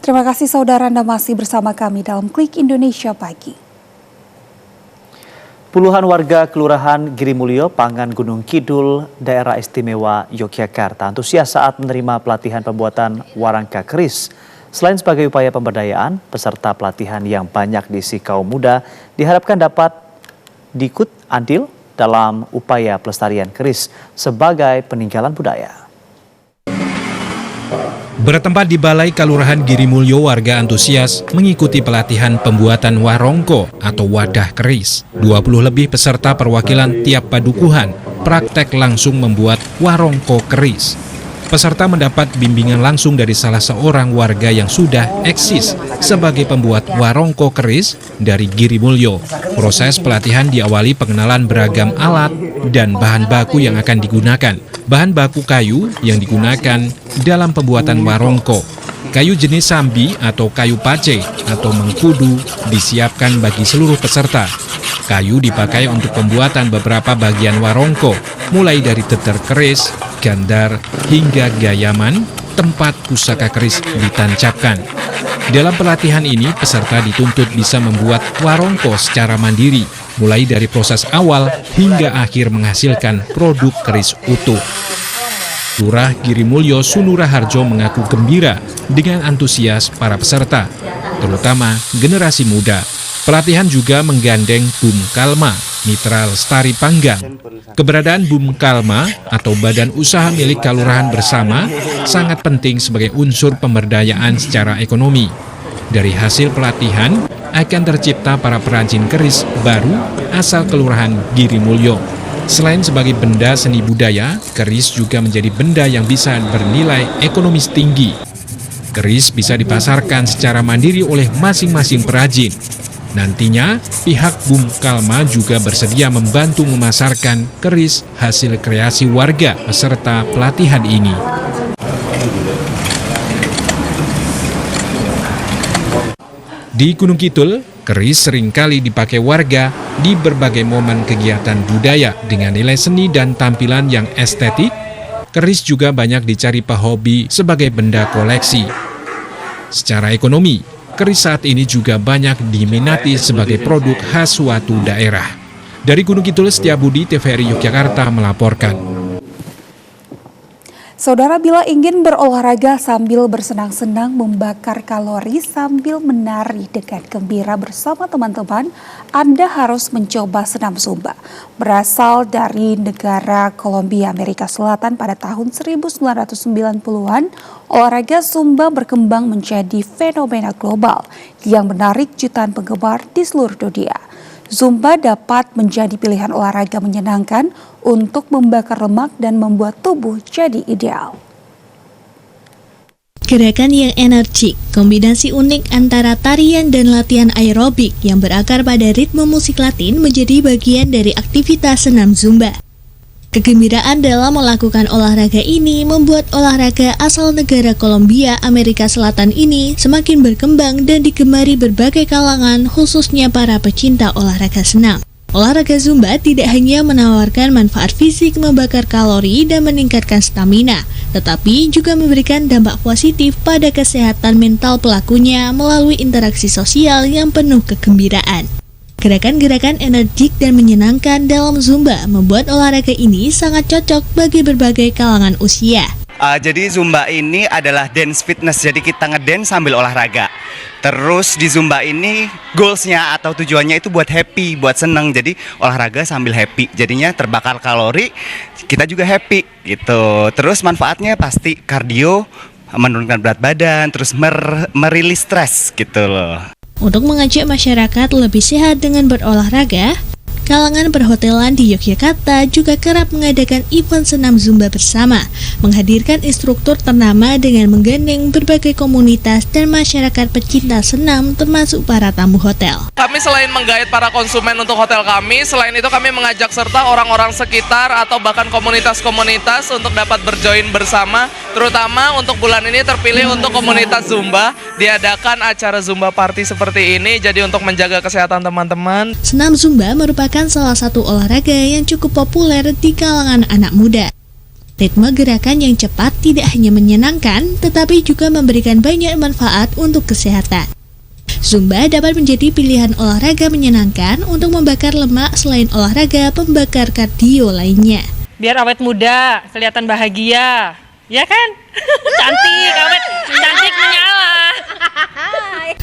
Terima kasih saudara, Anda masih bersama kami dalam Klik Indonesia Pagi. Puluhan warga Kelurahan Girimulyo, Pangan Gunung Kidul, Daerah Istimewa Yogyakarta antusias saat menerima pelatihan pembuatan warangka keris. Selain sebagai upaya pemberdayaan, peserta pelatihan yang banyak diisi kaum muda diharapkan dapat diikut andil dalam upaya pelestarian keris sebagai peninggalan budaya. Bertempat di Balai Kelurahan Girimulyo, warga antusias mengikuti pelatihan pembuatan warongko atau wadah keris. 20 lebih peserta perwakilan tiap padukuhan praktek langsung membuat warongko keris. Peserta mendapat bimbingan langsung dari salah seorang warga yang sudah eksis sebagai pembuat warongko keris dari Girimulyo. Proses pelatihan diawali pengenalan beragam alat dan bahan baku yang akan digunakan. Bahan baku kayu yang digunakan dalam pembuatan warongko. Kayu jenis sambi atau kayu pace atau mengkudu disiapkan bagi seluruh peserta. Kayu dipakai untuk pembuatan beberapa bagian warongko, mulai dari teter keris, gandar, hingga gayaman, tempat pusaka keris ditancapkan. Dalam pelatihan ini, peserta dituntut bisa membuat warongko secara mandiri, mulai dari proses awal hingga akhir menghasilkan produk keris utuh. Lurah Girimulyo Sunura Harjo mengaku gembira dengan antusias para peserta, terutama generasi muda. Pelatihan juga menggandeng Bum Kalma, mitra lestari Panggang. Keberadaan Bum Kalma atau badan usaha milik Kelurahan bersama sangat penting sebagai unsur pemberdayaan secara ekonomi. Dari hasil pelatihan akan tercipta para perajin keris baru asal Kelurahan Girimulyo. Selain sebagai benda seni budaya, keris juga menjadi benda yang bisa bernilai ekonomis tinggi. Keris bisa dipasarkan secara mandiri oleh masing-masing perajin. Nantinya, pihak Bum Kalma juga bersedia membantu memasarkan keris hasil kreasi warga peserta pelatihan ini. Di Gunung Kidul, keris seringkali dipakai warga di berbagai momen kegiatan budaya dengan nilai seni dan tampilan yang estetik. Keris juga banyak dicari pehobi sebagai benda koleksi. Secara ekonomi, keris saat ini juga banyak diminati sebagai produk khas suatu daerah. Dari Gunung Kidul, Setiabudi, TVRI Yogyakarta melaporkan. Saudara, bila ingin berolahraga sambil bersenang-senang, membakar kalori sambil menari dengan gembira bersama teman-teman, Anda harus mencoba senam Zumba. Berasal dari negara Kolombia, Amerika Selatan pada tahun 1990-an, olahraga Zumba berkembang menjadi fenomena global yang menarik jutaan penggemar di seluruh dunia. Zumba dapat menjadi pilihan olahraga menyenangkan untuk membakar lemak dan membuat tubuh jadi ideal. Gerakan yang energik, kombinasi unik antara tarian dan latihan aerobik yang berakar pada ritme musik Latin menjadi bagian dari aktivitas senam Zumba. Kegembiraan dalam melakukan olahraga ini membuat olahraga asal negara Kolombia, Amerika Selatan ini semakin berkembang dan digemari berbagai kalangan, khususnya para pecinta olahraga senam. Olahraga Zumba tidak hanya menawarkan manfaat fisik membakar kalori dan meningkatkan stamina, tetapi juga memberikan dampak positif pada kesehatan mental pelakunya melalui interaksi sosial yang penuh kegembiraan. Gerakan-gerakan energik dan menyenangkan dalam Zumba membuat olahraga ini sangat cocok bagi berbagai kalangan usia. Jadi Zumba ini adalah dance fitness, jadi kita ngedance sambil olahraga. Terus di Zumba ini goalsnya atau tujuannya itu buat happy, buat seneng. Jadi olahraga sambil happy. Jadinya terbakar kalori, kita juga happy gitu. Terus manfaatnya pasti kardio, menurunkan berat badan, terus merilis stres gitu loh. Untuk mengajak masyarakat lebih sehat dengan berolahraga, kalangan perhotelan di Yogyakarta juga kerap mengadakan event senam Zumba bersama, menghadirkan instruktur ternama dengan menggandeng berbagai komunitas dan masyarakat pecinta senam termasuk para tamu hotel. Kami selain menggait para konsumen untuk hotel kami, selain itu kami mengajak serta orang-orang sekitar atau bahkan komunitas-komunitas untuk dapat berjoin bersama, terutama untuk bulan ini terpilih untuk komunitas Zumba, diadakan acara Zumba Party seperti ini, jadi untuk menjaga kesehatan teman-teman. Senam Zumba merupakan salah satu olahraga yang cukup populer di kalangan anak muda. Ritme gerakan yang cepat tidak hanya menyenangkan, tetapi juga memberikan banyak manfaat untuk kesehatan. Zumba dapat menjadi pilihan olahraga menyenangkan untuk membakar lemak selain olahraga pembakar kardio lainnya. Biar awet muda, kelihatan bahagia, ya kan? Cantik, awet, cantik menyala.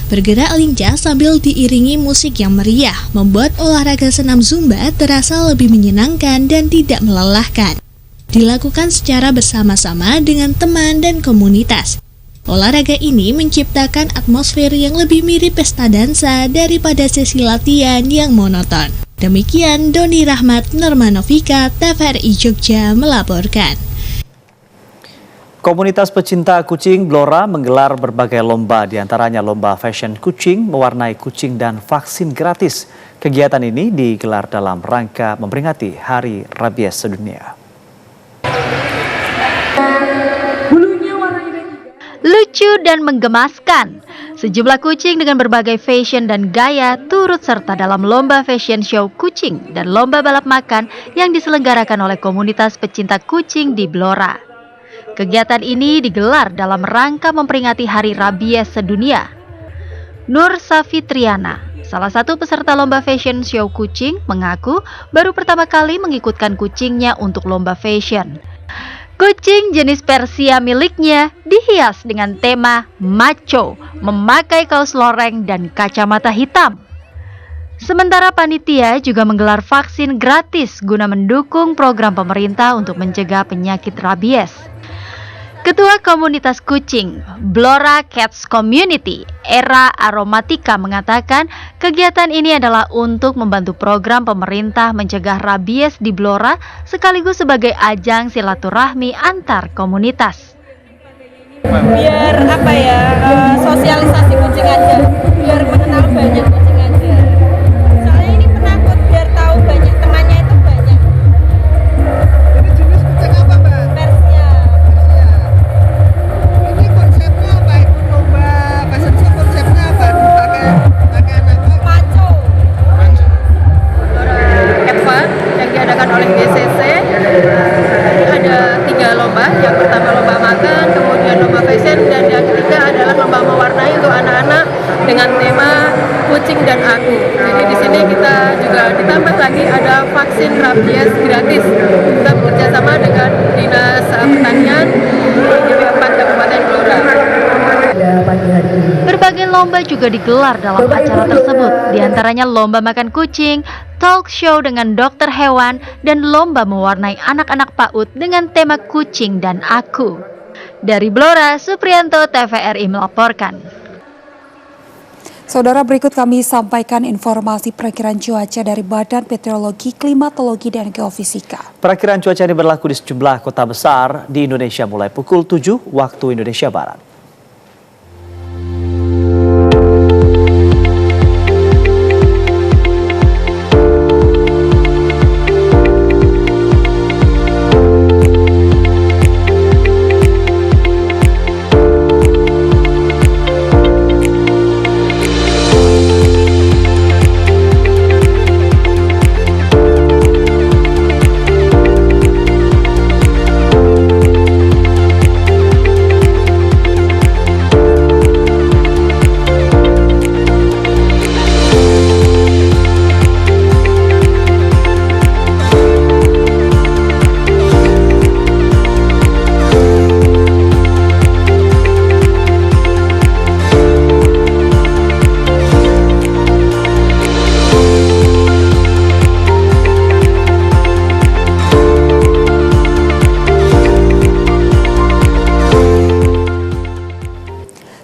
Bergerak lincah sambil diiringi musik yang meriah membuat olahraga senam Zumba terasa lebih menyenangkan dan tidak melelahkan. Dilakukan secara bersama-sama dengan teman dan komunitas. Olahraga ini menciptakan atmosfer yang lebih mirip pesta dansa daripada sesi latihan yang monoton. Demikian Doni Rahmat Nurmanovika, TVRI Jogja melaporkan. Komunitas pecinta kucing Blora menggelar berbagai lomba, diantaranya lomba fashion kucing, mewarnai kucing, dan vaksin gratis. Kegiatan ini digelar dalam rangka memperingati Hari Rabies Sedunia. Lucu dan menggemaskan, sejumlah kucing dengan berbagai fashion dan gaya turut serta dalam lomba fashion show kucing dan lomba balap makan yang diselenggarakan oleh komunitas pecinta kucing di Blora. Kegiatan ini digelar dalam rangka memperingati Hari Rabies Sedunia. Nur Safitriana, salah satu peserta lomba fashion show kucing, mengaku baru pertama kali mengikutkan kucingnya untuk lomba fashion. Kucing jenis Persia miliknya dihias dengan tema macho, memakai kaos loreng dan kacamata hitam. Sementara panitia juga menggelar vaksin gratis guna mendukung program pemerintah untuk mencegah penyakit rabies. Ketua Komunitas Kucing, Blora Cats Community, Era Aromatika mengatakan kegiatan ini adalah untuk membantu program pemerintah mencegah rabies di Blora sekaligus sebagai ajang silaturahmi antar komunitas. Biar sosialisasi kucing aja, biar mengenal banyak kucing aja. Soalnya ini penakut, biar tahu banyak temannya itu banyak. Ini jenis kucing apa, Mbak? Persia. Ini konsepnya apa itu lomba fashion show, konsepnya apa? Pakai apa? Macho. Eva yang diadakan oleh GCC. Ada 3 lomba, yang pertama lomba makan, kemudian lomba fashion, dan yang ketiga adalah lomba mewarnai untuk anak-anak dengan tema kucing dan aku. Jadi di sini kita juga ditambah lagi ada vaksin rabies gratis. Kita bekerjasama dengan Dinas Pertanian di 4 Kabupaten Blora. Berbagai lomba juga digelar dalam acara tersebut, diantaranya lomba makan kucing, talk show dengan dokter hewan, dan lomba mewarnai anak-anak PAUD dengan tema kucing dan aku. Dari Blora, Supriyanto, TVRI melaporkan. Saudara, berikut kami sampaikan informasi perakiraan cuaca dari Badan Meteorologi, Klimatologi, dan Geofisika. Perakiraan cuaca ini berlaku di sejumlah kota besar di Indonesia mulai pukul 7 waktu Indonesia Barat.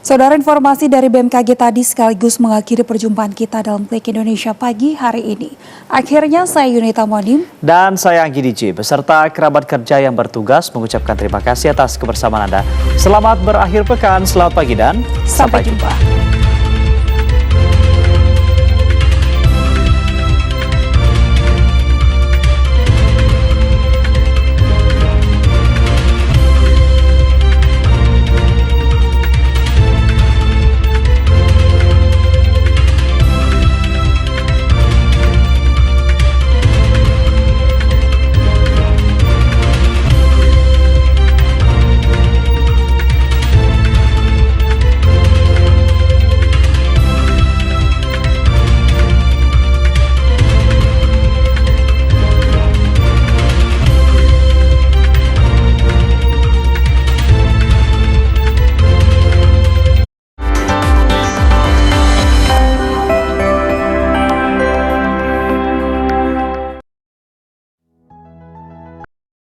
Saudara, informasi dari BMKG tadi sekaligus mengakhiri perjumpaan kita dalam Klik Indonesia Pagi hari ini. Akhirnya saya Yunita Monim dan saya Anggi DJ beserta kerabat kerja yang bertugas mengucapkan terima kasih atas kebersamaan Anda. Selamat berakhir pekan, selamat pagi dan sampai jumpa.